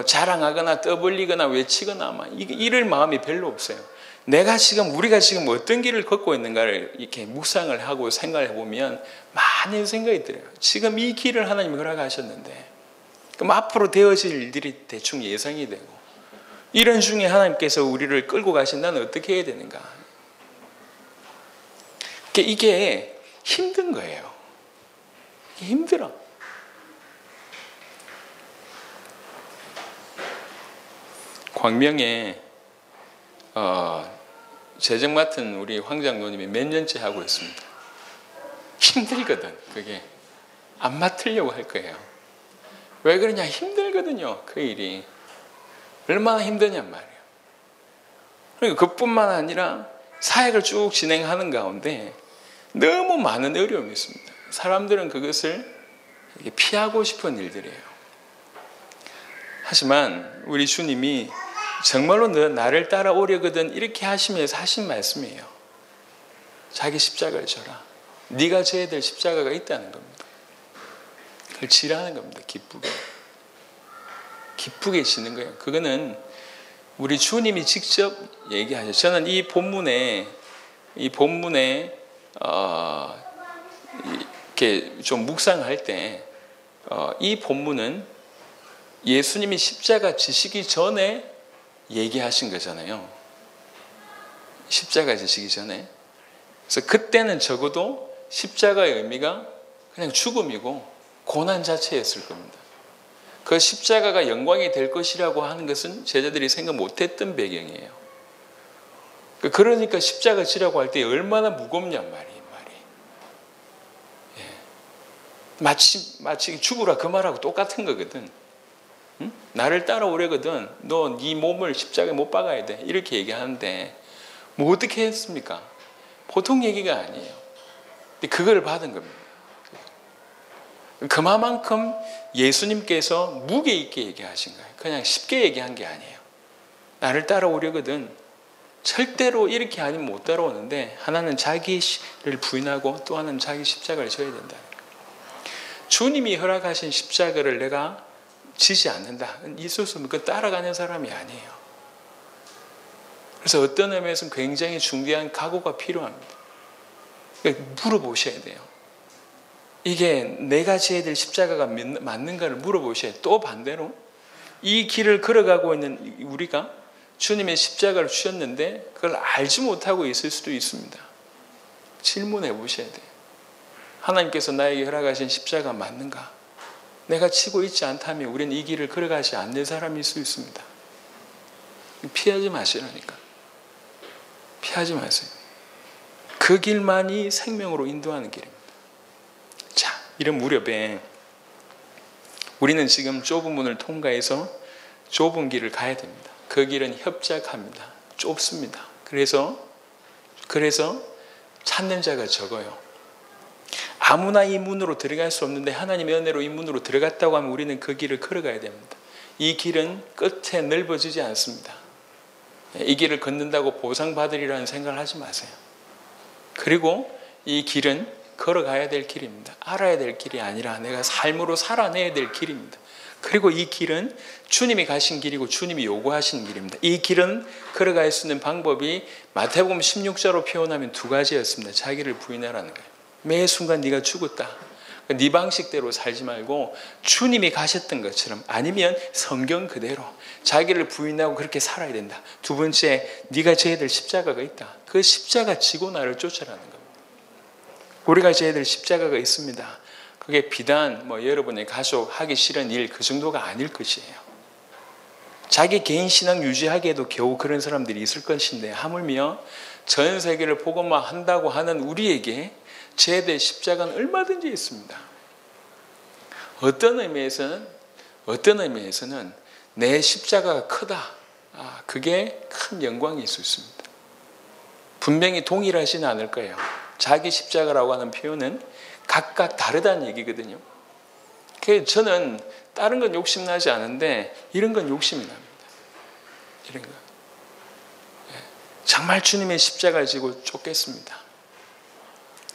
자랑하거나 떠벌리거나 외치거나 이럴 마음이 별로 없어요. 우리가 지금 어떤 길을 걷고 있는가를 이렇게 묵상을 하고 생각을 해보면 많은 생각이 들어요. 지금 이 길을 하나님이 허락하셨는데, 그럼 앞으로 되어질 일들이 대충 예상이 되고, 이런 중에 하나님께서 우리를 끌고 가신다면 어떻게 해야 되는가? 이게 힘든 거예요. 이게 힘들어. 광명에 재정 맡은 우리 황 장로님이 몇 년째 하고 있습니다. 힘들거든. 그게 안 맡으려고 할 거예요. 왜 그러냐? 힘들거든요. 그 일이 얼마나 힘드냔 말이에요. 그러니까 그뿐만 아니라 사역을 쭉 진행하는 가운데 너무 많은 어려움이 있습니다. 사람들은 그것을 피하고 싶은 일들이에요. 하지만 우리 주님이 정말로 너 나를 따라오려거든 이렇게 하시면서 하신 말씀이에요. 자기 십자가를 져라. 네가 져야 될 십자가가 있다는 겁니다. 그걸 지라는 겁니다. 기쁘게 지는 거예요. 그거는 우리 주님이 직접 얘기하죠. 저는 이 본문에 이렇게 좀 묵상할 때 이 본문은 예수님이 십자가 지시기 전에 얘기하신 거잖아요. 십자가 지시기 전에. 그래서 그때는 적어도 십자가의 의미가 그냥 죽음이고 고난 자체였을 겁니다. 그 십자가가 영광이 될 것이라고 하는 것은 제자들이 생각 못했던 배경이에요. 그러니까 십자가 지라고 할 때 얼마나 무겁냔 말이. 마치 죽으라 그 말하고 똑같은 거거든. 응? 나를 따라오려거든 너 네 몸을 십자가에 못 박아야 돼 이렇게 얘기하는데 뭐 어떻게 했습니까? 보통 얘기가 아니에요. 근데 그걸 받은 겁니다. 그만큼 예수님께서 무게 있게 얘기하신 거예요. 그냥 쉽게 얘기한 게 아니에요. 나를 따라오려거든 절대로 이렇게 아니면 못 따라오는데 하나는 자기를 부인하고 또 하나는 자기 십자가를 져야 된다. 주님이 허락하신 십자가를 내가 지지 않는다. 있을 수 없는 그 따라가는 사람이 아니에요. 그래서 어떤 의미에서는 굉장히 중대한 각오가 필요합니다. 물어보셔야 돼요. 이게 내가 지어야 될 십자가가 맞는가를 물어보셔야 돼요. 또 반대로 이 길을 걸어가고 있는 우리가 주님의 십자가를 주셨는데 그걸 알지 못하고 있을 수도 있습니다. 질문해 보셔야 돼요. 하나님께서 나에게 허락하신 십자가 맞는가? 내가 치고 있지 않다면 우리는 이 길을 걸어가지 않는 사람일 수 있습니다. 피하지 마시라니까. 피하지 마세요. 그 길만이 생명으로 인도하는 길입니다. 자, 이런 무렵에 우리는 지금 좁은 문을 통과해서 좁은 길을 가야 됩니다. 그 길은 협착합니다. 좁습니다. 그래서 찾는 자가 적어요. 아무나 이 문으로 들어갈 수 없는데 하나님의 은혜로 이 문으로 들어갔다고 하면 우리는 그 길을 걸어가야 됩니다. 이 길은 끝에 넓어지지 않습니다. 이 길을 걷는다고 보상받으리라는 생각을 하지 마세요. 그리고 이 길은 걸어가야 될 길입니다. 알아야 될 길이 아니라 내가 삶으로 살아내야 될 길입니다. 그리고 이 길은 주님이 가신 길이고 주님이 요구하신 길입니다. 이 길은 걸어갈 수 있는 방법이 마태복음 16절로 표현하면 두 가지였습니다. 자기를 부인하라는 거예요. 매 순간 네가 죽었다. 네 방식대로 살지 말고 주님이 가셨던 것처럼 아니면 성경 그대로 자기를 부인하고 그렇게 살아야 된다. 두 번째, 네가 져야 될 십자가가 있다. 그 십자가 지고 나를 쫓아라는 겁니다. 우리가 져야 될 십자가가 있습니다. 그게 비단 여러분의 가족 하기 싫은 일 그 정도가 아닐 것이에요. 자기 개인 신앙 유지하기에도 겨우 그런 사람들이 있을 것인데 하물며 전 세계를 복음화 한다고 하는 우리에게 져야 될 십자가는 얼마든지 있습니다. 어떤 의미에서는 내 십자가가 크다. 그게 큰 영광이 있을 수 있습니다. 분명히 동일하지는 않을 거예요. 자기 십자가라고 하는 표현은 각각 다르다는 얘기거든요. 그래서 저는 다른 건 욕심나지 않은데 이런 건 욕심이 납니다. 이런 거. 정말 주님의 십자가를 지고 쫓겠습니다.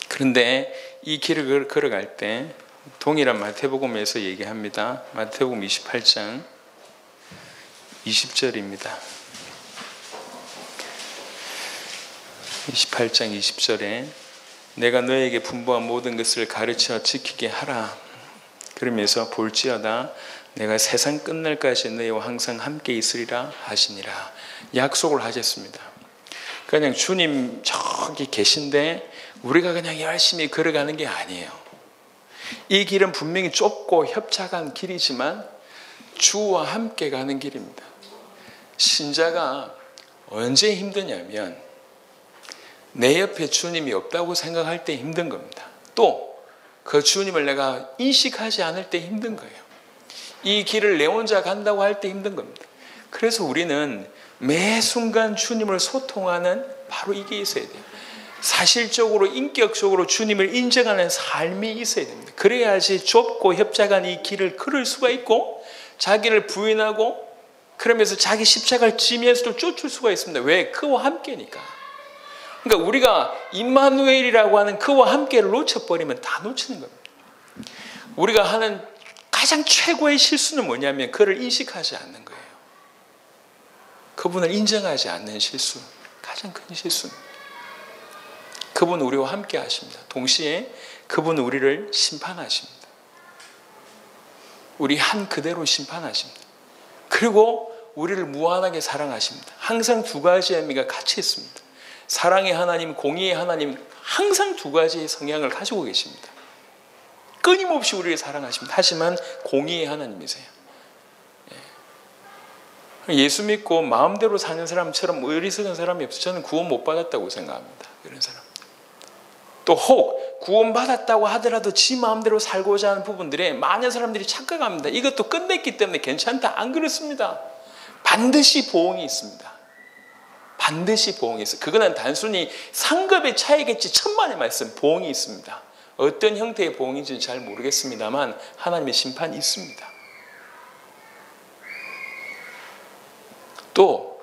그런데 이 길을 걸어갈 때 동일한 마태복음에서 얘기합니다. 마태복음 28장 20절입니다. 28장 20절에 내가 너에게 분부한 모든 것을 가르쳐 지키게 하라. 그러면서 볼지어다 내가 세상 끝날까지 너희와 항상 함께 있으리라 하시니라. 약속을 하셨습니다. 그냥 주님 저기 계신데 우리가 그냥 열심히 걸어가는 게 아니에요. 이 길은 분명히 좁고 협착한 길이지만 주와 함께 가는 길입니다. 신자가 언제 힘드냐면 내 옆에 주님이 없다고 생각할 때 힘든 겁니다. 또 그 주님을 내가 인식하지 않을 때 힘든 거예요. 이 길을 내 혼자 간다고 할 때 힘든 겁니다. 그래서 우리는 매 순간 주님을 소통하는 바로 이게 있어야 돼요. 사실적으로 인격적으로 주님을 인정하는 삶이 있어야 됩니다. 그래야지 좁고 협착한 이 길을 걸을 수가 있고 자기를 부인하고 그러면서 자기 십자가를 지면서도 쫓을 수가 있습니다. 왜? 그와 함께니까. 그러니까 우리가 임마누엘이라고 하는 그와 함께를 놓쳐버리면 다 놓치는 겁니다. 우리가 하는 가장 최고의 실수는 뭐냐면 그를 인식하지 않는 거예요. 그분을 인정하지 않는 실수, 가장 큰 실수입니다. 그분은 우리와 함께 하십니다. 동시에 그분은 우리를 심판하십니다. 우리 한 그대로 심판하십니다. 그리고 우리를 무한하게 사랑하십니다. 항상 두 가지의 의미가 같이 있습니다. 사랑의 하나님, 공의의 하나님, 항상 두 가지의 성향을 가지고 계십니다. 끊임없이 우리를 사랑하십니다. 하지만 공의의 하나님이세요. 예수 믿고 마음대로 사는 사람처럼 어리석은 사람이 없어요. 저는 구원 못 받았다고 생각합니다. 이런 사람. 또 혹 구원받았다고 하더라도 지 마음대로 살고자 하는 부분들에 많은 사람들이 착각합니다. 이것도 끝냈기 때문에 괜찮다. 안 그렇습니다. 반드시 보응이 있습니다. 반드시 보응이 있어요. 그거는 단순히 상급의 차이겠지 천만의 말씀 보응이 있습니다. 어떤 형태의 보응인지는 잘 모르겠습니다만 하나님의 심판이 있습니다. 또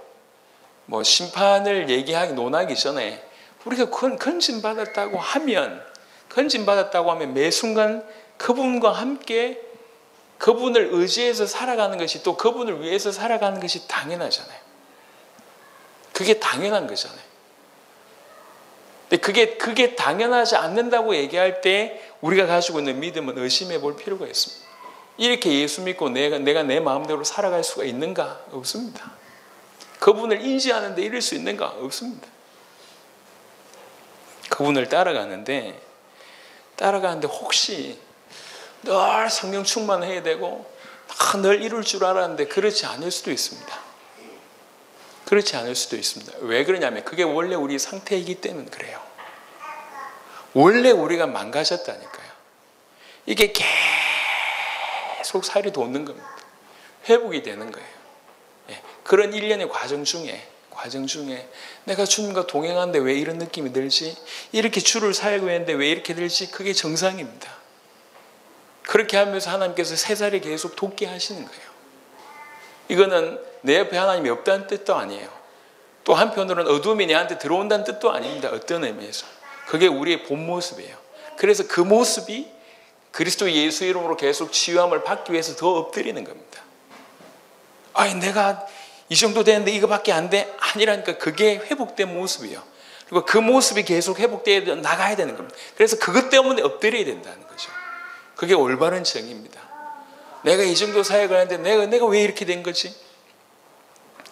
뭐 심판을 얘기하기 논하기 전에 우리가 건진받았다고 하면 매 순간 그분과 함께 그분을 의지해서 살아가는 것이 또 그분을 위해서 살아가는 것이 당연하잖아요. 그게 당연한 거잖아요. 근데 그게 당연하지 않는다고 얘기할 때 우리가 가지고 있는 믿음은 의심해 볼 필요가 있습니다. 이렇게 예수 믿고 내가 내 마음대로 살아갈 수가 있는가? 없습니다. 그분을 인지하는데 이럴 수 있는가? 없습니다. 그분을 따라가는데 혹시 늘 성령 충만해야 되고 늘 이룰 줄 알았는데 그렇지 않을 수도 있습니다. 그렇지 않을 수도 있습니다. 왜 그러냐면 그게 원래 우리 상태이기 때문에 그래요. 원래 우리가 망가졌다니까요. 이게 계속 살이 돋는 겁니다. 회복이 되는 거예요. 그런 일련의 과정 중에 내가 주님과 동행하는데 왜 이런 느낌이 들지? 이렇게 주를 사역을 했는데 왜 이렇게 들지? 그게 정상입니다. 그렇게 하면서 하나님께서 새살이 계속 돋게 하시는 거예요. 이거는 내 옆에 하나님이 없다는 뜻도 아니에요. 또 한편으로는 어둠이 내한테 들어온다는 뜻도 아닙니다. 어떤 의미에서. 그게 우리의 본 모습이에요. 그래서 그 모습이 그리스도 예수 이름으로 계속 치유함을 받기 위해서 더 엎드리는 겁니다. 아니 내가 이 정도 되는데 이거밖에 안 돼? 아니라니까. 그게 회복된 모습이에요. 그리고 그 모습이 계속 회복되어 나가야 되는 겁니다. 그래서 그것 때문에 엎드려야 된다는 거죠. 그게 올바른 정의입니다. 내가 이 정도 사역을 하는데 내가 왜 이렇게 된 거지?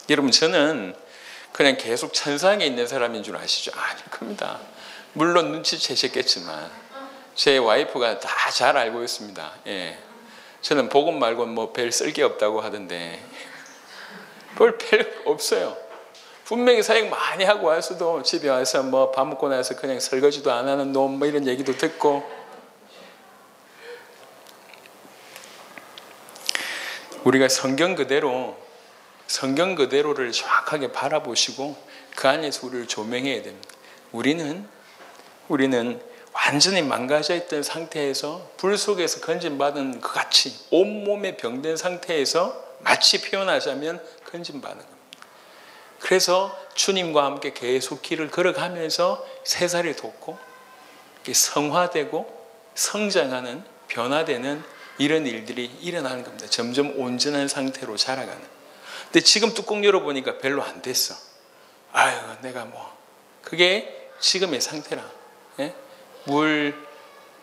여러분 저는 그냥 계속 천상에 있는 사람인 줄 아시죠? 아닙니다. 물론 눈치채셨겠지만 제 와이프가 다 잘 알고 있습니다. 저는 복음 말고 뭐 별 쓸 게 없다고 하던데 별 없어요. 분명히 사역 많이 하고 와서도 집에 와서 뭐 밥 먹고 나서 그냥 설거지도 안 하는 놈 뭐 이런 얘기도 듣고. 우리가 성경 그대로를 정확하게 바라보시고 그 안에서 우리를 조명해야 됩니다. 우리는 완전히 망가져 있던 상태에서 불 속에서 건진받은 것 같이 온몸에 병든 상태에서 마치 표현하자면 건진받는 겁니다. 그래서 주님과 함께 계속 길을 걸어가면서 새살이 돋고 성화되고 성장하는 변화되는 이런 일들이 일어나는 겁니다. 점점 온전한 상태로 자라가는. 근데 지금 뚜껑 열어보니까 별로 안 됐어. 아유 내가 그게 지금의 상태라. 물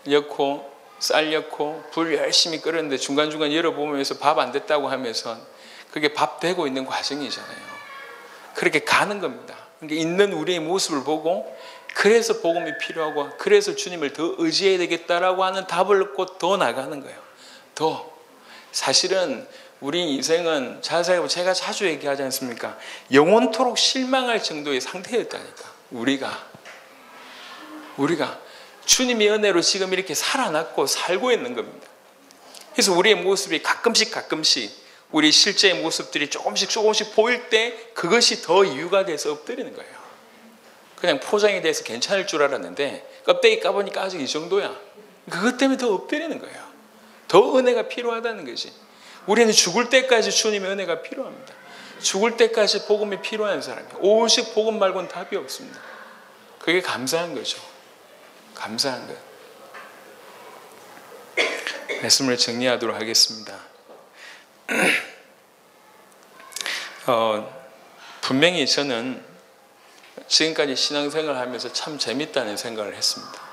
넣고 쌀 넣고 불 열심히 끓였는데 중간중간 열어보면서 밥 안 됐다고 하면서 그게 밥 되고 있는 과정이잖아요. 그렇게 가는 겁니다. 그러니까 있는 우리의 모습을 보고 그래서 복음이 필요하고 그래서 주님을 더 의지해야 되겠다라고 하는 답을 얻고 더 나가는 거예요. 사실은 우리 인생은 제가 자주 얘기하지 않습니까? 영원토록 실망할 정도의 상태였다니까. 우리가 주님의 은혜로 지금 이렇게 살아났고 살고 있는 겁니다. 그래서 우리의 모습이 가끔씩 우리 실제의 모습들이 조금씩 보일 때 그것이 더 이유가 돼서 엎드리는 거예요. 그냥 포장이 돼서 괜찮을 줄 알았는데 껍데기 까보니까 아직 이 정도야. 그것 때문에 더 엎드리는 거예요. 더 은혜가 필요하다는 것이. 우리는 죽을 때까지 주님의 은혜가 필요합니다. 죽을 때까지 복음이 필요한 사람이에요. 오직 복음 말고는 답이 없습니다. 그게 감사한 거죠. 감사한 것. 말씀을 정리하도록 하겠습니다. 분명히 저는 지금까지 신앙생활을 하면서 참 재밌다는 생각을 했습니다.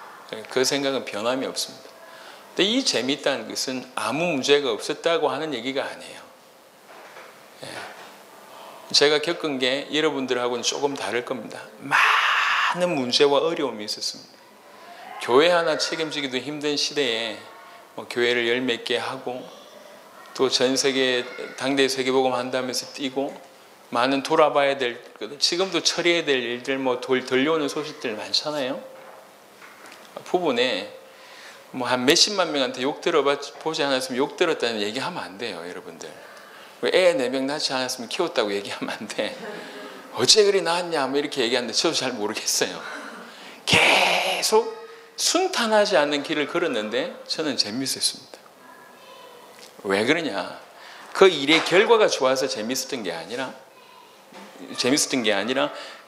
그 생각은 변함이 없습니다. 근데 이 재밌다는 것은 아무 문제가 없었다고 하는 얘기가 아니에요. 제가 겪은 게 여러분들하고는 조금 다를 겁니다. 많은 문제와 어려움이 있었습니다. 교회 하나 책임지기도 힘든 시대에 교회를 열 몇 개 하고 또 전 세계 당대 세계복음 한다면서 뛰고 많은 돌아봐야 될, 지금도 처리해야 될 일들, 들려오는 소식들 많잖아요. 부분에 한 몇십만 명한테 욕 들어보지 않았으면 욕 들었다는 얘기하면 안 돼요, 여러분들. 애 4명 낳지 않았으면 키웠다고 얘기하면 안 돼. 어째 그리 낳았냐, 이렇게 얘기하는데 저도 잘 모르겠어요. 계속 순탄하지 않는 길을 걸었는데 저는 재밌었습니다. 왜 그러냐? 그 일의 결과가 좋아서 재밌었던 게 아니라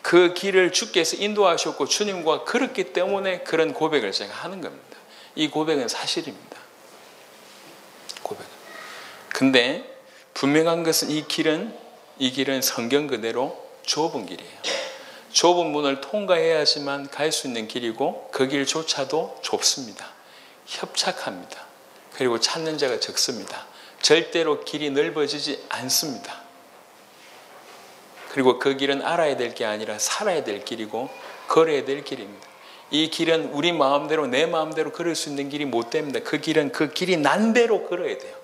그 길을 주께서 인도하셨고 주님과 걸었기 때문에 그런 고백을 제가 하는 겁니다. 이 고백은 사실입니다. 고백. 근데 분명한 것은 이 길은 성경 그대로 좁은 길이에요. 좁은 문을 통과해야지만 갈 수 있는 길이고 그 길조차도 좁습니다. 협착합니다. 그리고 찾는 자가 적습니다. 절대로 길이 넓어지지 않습니다. 그리고 그 길은 알아야 될 게 아니라 살아야 될 길이고 걸어야 될 길입니다. 이 길은 우리 마음대로 내 마음대로 걸을 수 있는 길이 못 됩니다. 그 길은 그 길이 난 대로 걸어야 돼요.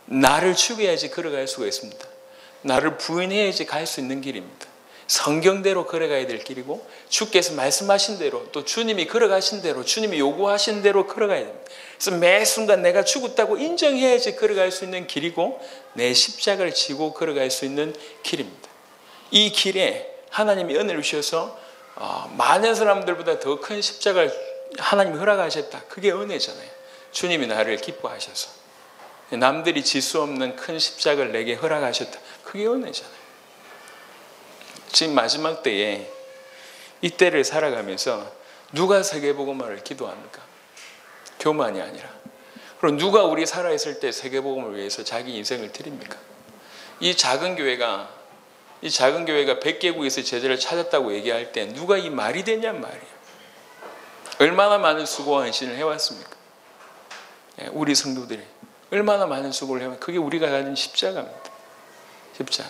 나를 죽여야지 걸어갈 수가 있습니다. 나를 부인해야지 갈 수 있는 길입니다. 성경대로 걸어가야 될 길이고 주께서 말씀하신 대로 또 주님이 걸어가신 대로 주님이 요구하신 대로 걸어가야 됩니다. 그래서 매 순간 내가 죽었다고 인정해야지 걸어갈 수 있는 길이고 내 십자가를 지고 걸어갈 수 있는 길입니다. 이 길에 하나님이 은혜를 주셔서 많은 사람들보다 더 큰 십자가를 하나님이 허락하셨다. 그게 은혜잖아요. 주님이 나를 기뻐하셔서 남들이 질 수 없는 큰 십자가를 내게 허락하셨다. 그게 은혜잖아요. 지금 마지막 때에 이 때를 살아가면서 누가 세계복음화를 기도합니까? 교만이 아니라. 그럼 누가 우리 살아있을 때 세계복음을 위해서 자기 인생을 드립니까? 이 작은 교회가 100개국에서 제자를 찾았다고 얘기할 때 누가 이 말이 되냔 말이에요. 얼마나 많은 수고와 헌신을 해왔습니까? 우리 성도들이 얼마나 많은 수고를 해왔습니까? 그게 우리가 가진 십자가입니다. 십자가.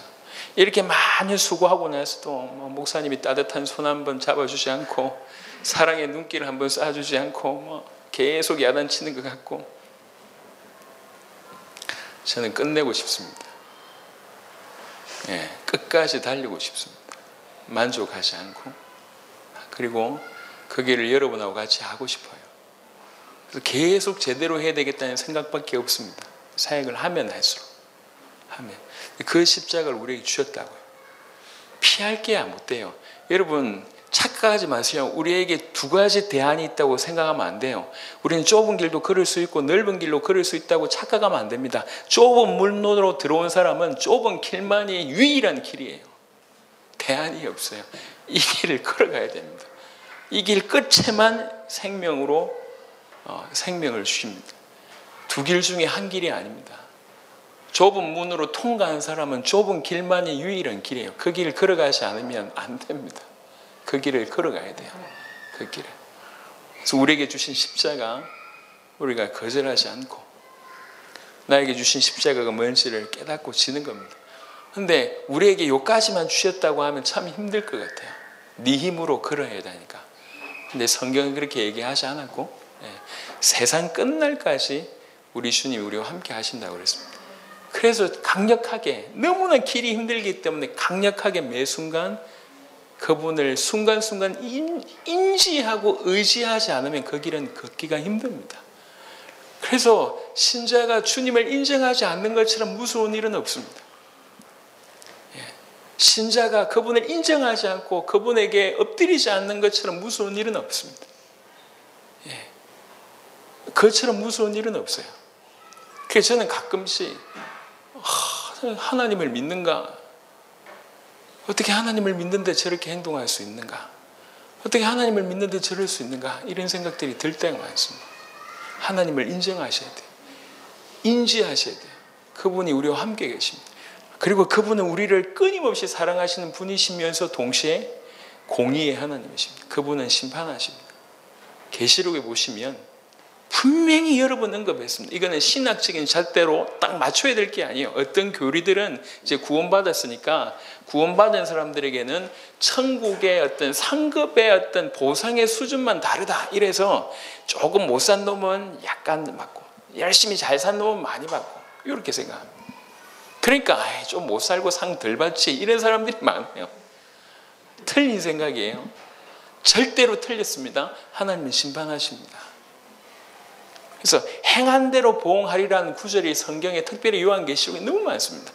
이렇게 많이 수고하고 나서도 목사님이 따뜻한 손 한번 잡아주지 않고 사랑의 눈길을 한번 쏴주지 않고 계속 야단치는 것 같고 저는 끝내고 싶습니다. 끝까지 달리고 싶습니다. 만족하지 않고 그리고 그 길을 여러분하고 같이 하고 싶어요. 그래서 계속 제대로 해야 되겠다는 생각밖에 없습니다. 사역을 하면 할수록 그 십자가를 우리에게 주셨다고요. 피할 게 못 돼요. 여러분 착각하지 마세요. 우리에게 두 가지 대안이 있다고 생각하면 안 돼요. 우리는 좁은 길도 걸을 수 있고 넓은 길로 걸을 수 있다고 착각하면 안 됩니다. 좁은 문으로 들어온 사람은 좁은 길만이 유일한 길이에요. 대안이 없어요. 이 길을 걸어가야 됩니다. 이 길 끝에만 생명을 주십니다. 두 길 중에 한 길이 아닙니다. 좁은 문으로 통과한 사람은 좁은 길만이 유일한 길이에요. 그 길을 걸어가지 않으면 안 됩니다. 그 길을 걸어가야 돼요. 그 길을. 그래서 우리에게 주신 십자가 우리가 거절하지 않고 나에게 주신 십자가가 뭔지를 깨닫고 지는 겁니다. 그런데 우리에게 요까지만 주셨다고 하면 참 힘들 것 같아요. 네 힘으로 걸어야 되니까. 근데 성경은 그렇게 얘기하지 않았고 세상 끝날까지 우리 주님이 우리와 함께 하신다고 그랬습니다. 그래서 강력하게 너무나 길이 힘들기 때문에 강력하게 매 순간 그분을 순간순간 인지하고 의지하지 않으면 그 길은 걷기가 힘듭니다. 그래서 신자가 주님을 인정하지 않는 것처럼 무서운 일은 없습니다. 신자가 그분을 인정하지 않고 그분에게 엎드리지 않는 것처럼 무서운 일은 없습니다. 그것처럼 무서운 일은 없어요. 그래서 저는 가끔씩 하나님을 믿는가? 어떻게 하나님을 믿는데 저렇게 행동할 수 있는가? 어떻게 하나님을 믿는데 저럴 수 있는가? 이런 생각들이 들 때가 많습니다. 하나님을 인정하셔야 돼요. 인지하셔야 돼요. 그분이 우리와 함께 계십니다. 그리고 그분은 우리를 끊임없이 사랑하시는 분이시면서 동시에 공의의 하나님이십니다. 그분은 심판하십니다. 계시록에 보시면 분명히 여러 번 언급했습니다. 이거는 신학적인 잣대로 딱 맞춰야 될 게 아니에요. 어떤 교리들은 이제 구원받았으니까 구원받은 사람들에게는 천국의 어떤 상급의 어떤 보상의 수준만 다르다. 이래서 조금 못 산 놈은 약간 받고 열심히 잘 산 놈은 많이 받고 이렇게 생각합니다. 그러니까 좀 못 살고 상 덜 받지 이런 사람들이 많아요. 틀린 생각이에요. 절대로 틀렸습니다. 하나님은 심판하십니다. 그래서 행한 대로 보응하리라는 구절이 성경에 특별히 요한계시록에 너무 많습니다.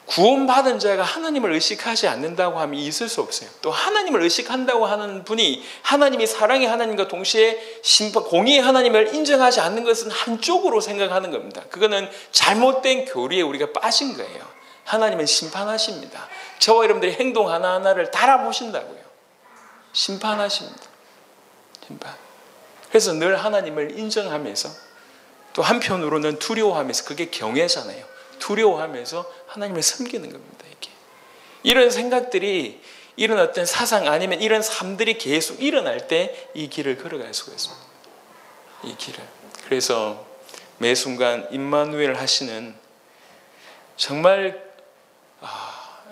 구원받은 자가 하나님을 의식하지 않는다고 하면 있을 수 없어요. 또 하나님을 의식한다고 하는 분이 하나님이 사랑의 하나님과 동시에 공의의 하나님을 인정하지 않는 것은 한쪽으로 생각하는 겁니다. 그거는 잘못된 교리에 우리가 빠진 거예요. 하나님은 심판하십니다. 저와 여러분들의 행동 하나하나를 달아보신다고요. 심판하십니다. 심판. 그래서 늘 하나님을 인정하면서 또 한편으로는 두려워하면서 그게 경외잖아요. 두려워하면서 하나님을 섬기는 겁니다. 이렇게. 이런 생각들이 이런 어떤 사상 아니면 이런 삶들이 계속 일어날 때 이 길을 걸어갈 수가 있습니다. 이 길을. 그래서 매 순간 임마누엘 하시는 정말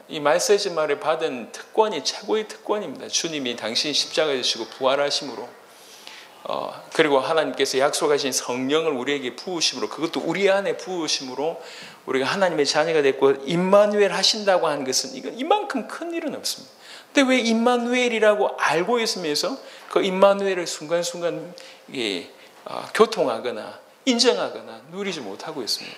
이 말세지 말에 받은 특권이 최고의 특권입니다. 주님이 당신이 십자가에 지시고 부활하심으로 그리고 하나님께서 약속하신 성령을 우리에게 부으심으로 그것도 우리 안에 부으심으로 우리가 하나님의 자녀가 됐고 임마누엘 하신다고 하는 것은 이건 이만큼 큰 일은 없습니다. 근데 왜 임마누엘이라고 알고 있으면서 그 임마누엘을 순간순간 교통하거나 인정하거나 누리지 못하고 있습니까?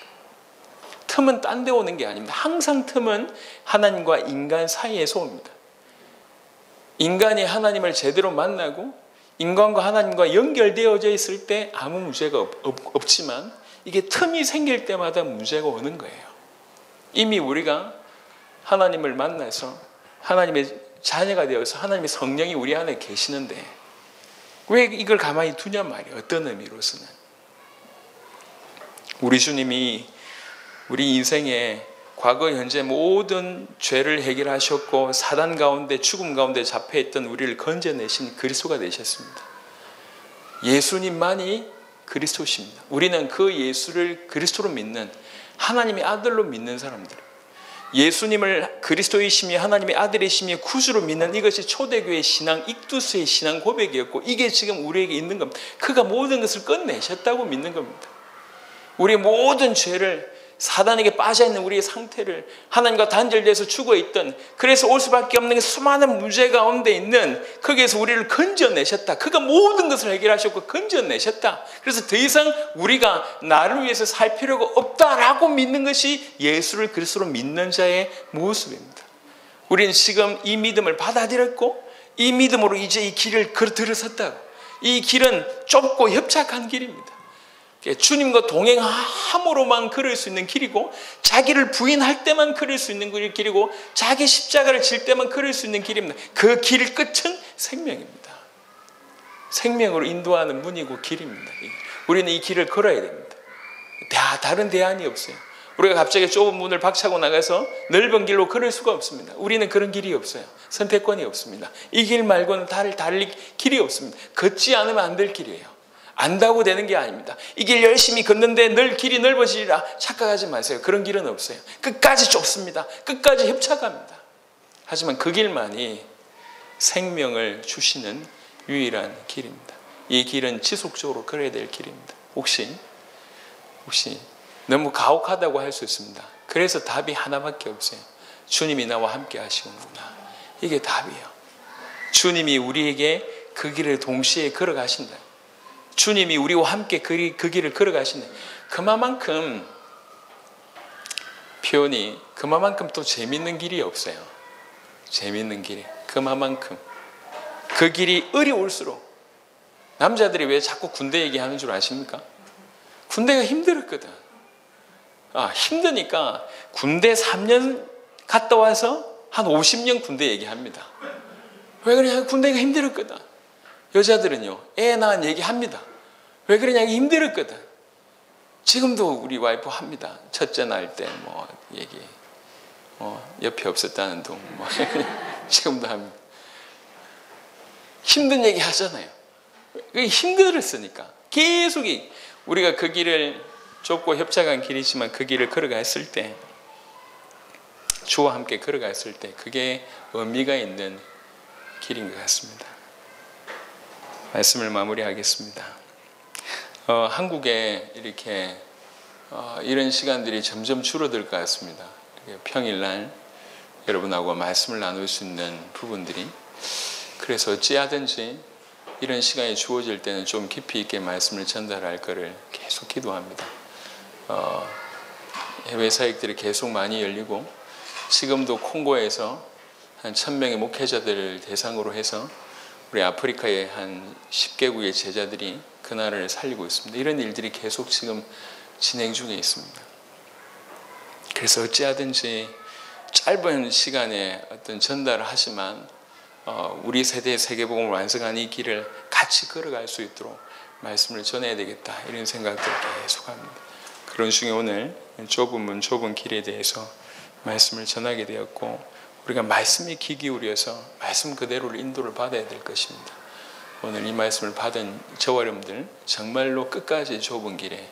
틈은 딴 데 오는 게 아닙니다. 항상 틈은 하나님과 인간 사이에서 옵니다. 인간이 하나님을 제대로 만나고 인간과 하나님과 연결되어져 있을 때 아무 문제가 없지만 이게 틈이 생길 때마다 문제가 오는 거예요. 이미 우리가 하나님을 만나서 하나님의 자녀가 되어서 하나님의 성령이 우리 안에 계시는데 왜 이걸 가만히 두냐 말이에요. 어떤 의미로서는. 우리 주님이 우리 인생에 과거 현재 모든 죄를 해결하셨고 사단 가운데 죽음 가운데 잡혀있던 우리를 건져내신 그리스도가 되셨습니다. 예수님만이 그리스도십니다. 우리는 그 예수를 그리스도로 믿는 하나님의 아들로 믿는 사람들, 예수님을 그리스도이시며 하나님의 아들이시며 구주로 믿는 이것이 초대교회의 신앙, 익두스의 신앙 고백이었고 이게 지금 우리에게 있는 겁니다. 그가 모든 것을 끝내셨다고 믿는 겁니다. 우리의 모든 죄를 사단에게 빠져있는 우리의 상태를 하나님과 단절돼서 죽어있던 그래서 올 수밖에 없는 수많은 문제 가운데 있는 거기에서 우리를 건져내셨다. 그가 모든 것을 해결하셨고 건져내셨다. 그래서 더 이상 우리가 나를 위해서 살 필요가 없다라고 믿는 것이 예수를 그리스도로 믿는 자의 모습입니다. 우리는 지금 이 믿음을 받아들였고 이 믿음으로 이제 이 길을 들어섰다고. 이 길은 좁고 협착한 길입니다. 주님과 동행함으로만 걸을 수 있는 길이고 자기를 부인할 때만 걸을 수 있는 길이고 자기 십자가를 질 때만 걸을 수 있는 길입니다. 그 길 끝은 생명입니다. 생명으로 인도하는 문이고 길입니다. 우리는 이 길을 걸어야 됩니다. 다른 대안이 없어요. 우리가 갑자기 좁은 문을 박차고 나가서 넓은 길로 걸을 수가 없습니다. 우리는 그런 길이 없어요. 선택권이 없습니다. 이 길 말고는 달릴 길이 없습니다. 걷지 않으면 안 될 길이에요. 안다고 되는 게 아닙니다. 이 길 열심히 걷는데 길이 넓어지리라 착각하지 마세요. 그런 길은 없어요. 끝까지 좁습니다. 끝까지 협착합니다. 하지만 그 길만이 생명을 주시는 유일한 길입니다. 이 길은 지속적으로 걸어야 될 길입니다. 혹시 너무 가혹하다고 할 수 있습니다. 그래서 답이 하나밖에 없어요. 주님이 나와 함께 하시는구나. 이게 답이에요. 주님이 우리에게 그 길을 동시에 걸어가신다. 주님이 우리와 함께 그 길을 걸어가신다. 그만큼 표현이 그만큼 또 재밌는 길이 없어요. 재밌는 길이 그만큼 그 길이 어려울수록 남자들이 왜 자꾸 군대 얘기하는 줄 아십니까? 군대가 힘들었거든. 힘드니까 군대 3년 갔다 와서 한 50년 군대 얘기합니다. 왜 그러냐? 군대가 힘들었거든. 여자들은요, 애 낳은 얘기합니다. 왜 그러냐? 힘들었거든. 지금도 우리 와이프 합니다. 첫째 낳을 때 뭐 얘기, 옆에 없었다는 둥, 뭐 지금도 합니다. 힘든 얘기 하잖아요. 힘들었으니까 계속 우리가 그 길을 좁고 협착한 길이지만 그 길을 걸어갔을 때, 주와 함께 걸어갔을 때 그게 의미가 있는 길인 것 같습니다. 말씀을 마무리하겠습니다. 한국에 이렇게 이런 시간들이 점점 줄어들 것 같습니다. 평일날 여러분하고 말씀을 나눌 수 있는 부분들이, 그래서 어찌하든지 이런 시간이 주어질 때는 좀 깊이 있게 말씀을 전달할 것을 계속 기도합니다. 해외 사역들이 계속 많이 열리고, 지금도 콩고에서 한 1000명의 목회자들을 대상으로 해서 우리 아프리카의 한 10개국의 제자들이 그 나라를 살리고 있습니다. 이런 일들이 계속 지금 진행 중에 있습니다. 그래서 어찌하든지 짧은 시간에 어떤 전달을 하지만 우리 세대의 세계복음을 완성한 이 길을 같이 걸어갈 수 있도록 말씀을 전해야 되겠다, 이런 생각들을 계속합니다. 그런 중에 오늘 좁은 문 좁은 길에 대해서 말씀을 전하게 되었고, 우리가 말씀에 귀 기울여서 말씀 그대로를 인도를 받아야 될 것입니다. 오늘 이 말씀을 받은 저와 여러분들 정말로 끝까지 좁은 길에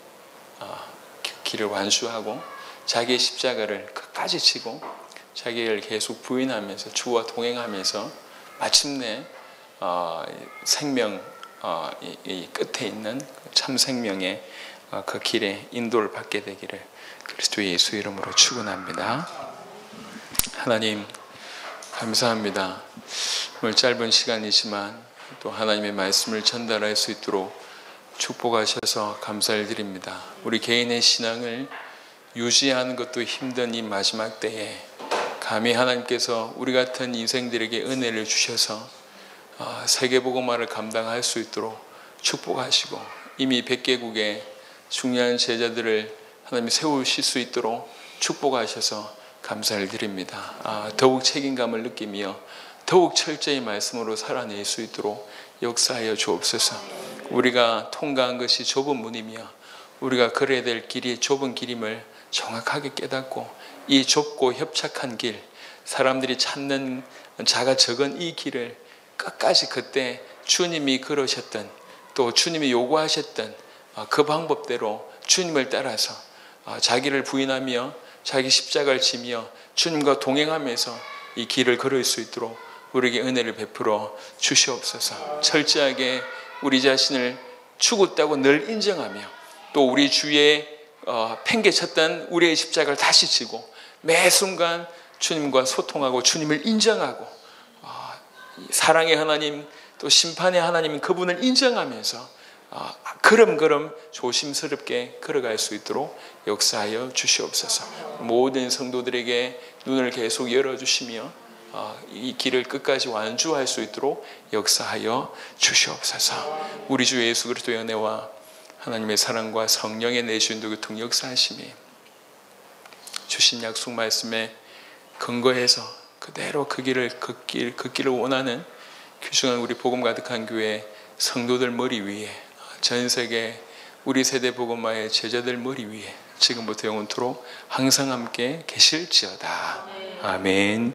길을 완수하고 자기의 십자가를 끝까지 지고 자기를 계속 부인하면서 주와 동행하면서 마침내 생명 이 끝에 있는 참 생명의 그 길에 인도를 받게 되기를 그리스도 예수 이름으로 축원합니다. 하나님 감사합니다. 오늘 짧은 시간이지만 또 하나님의 말씀을 전달할 수 있도록 축복하셔서 감사를 드립니다. 우리 개인의 신앙을 유지하는 것도 힘든 이 마지막 때에 감히 하나님께서 우리 같은 인생들에게 은혜를 주셔서 세계복음화를 감당할 수 있도록 축복하시고, 이미 100개국의 중요한 제자들을 하나님이 세우실 수 있도록 축복하셔서 감사를 드립니다. 더욱 책임감을 느끼며 더욱 철저히 말씀으로 살아낼 수 있도록 역사하여 주옵소서. 우리가 통과한 것이 좁은 문이며 우리가 걸어야 될 길이 좁은 길임을 정확하게 깨닫고, 이 좁고 협착한 길, 사람들이 찾는 자가 적은 이 길을 끝까지 그때 주님이 걸으셨던, 또 주님이 요구하셨던 그 방법대로 주님을 따라서 자기를 부인하며 자기 십자가를 지며 주님과 동행하면서 이 길을 걸을 수 있도록 우리에게 은혜를 베풀어 주시옵소서. 철저하게 우리 자신을 죽었다고 늘 인정하며, 또 우리 주위에 팽개쳤던 우리의 십자가를 다시 지고 매 순간 주님과 소통하고 주님을 인정하고, 사랑의 하나님 또 심판의 하나님 그분을 인정하면서 걸음걸음 조심스럽게 걸어갈 수 있도록 역사하여 주시옵소서. 모든 성도들에게 눈을 계속 열어주시며 이 길을 끝까지 완주할 수 있도록 역사하여 주시옵소서. 우리 주 예수 그리스도의 은혜와 하나님의 사랑과 성령의 내주인도 교통 역사하심이 주신 약속 말씀에 근거해서 그대로 그 길을 걷기를 원하는 귀중한 우리 복음 가득한 교회 성도들 머리 위에, 전 세계 우리 세대 복음화의 제자들 머리 위에 지금부터 영원토록 항상 함께 계실지어다. 아멘.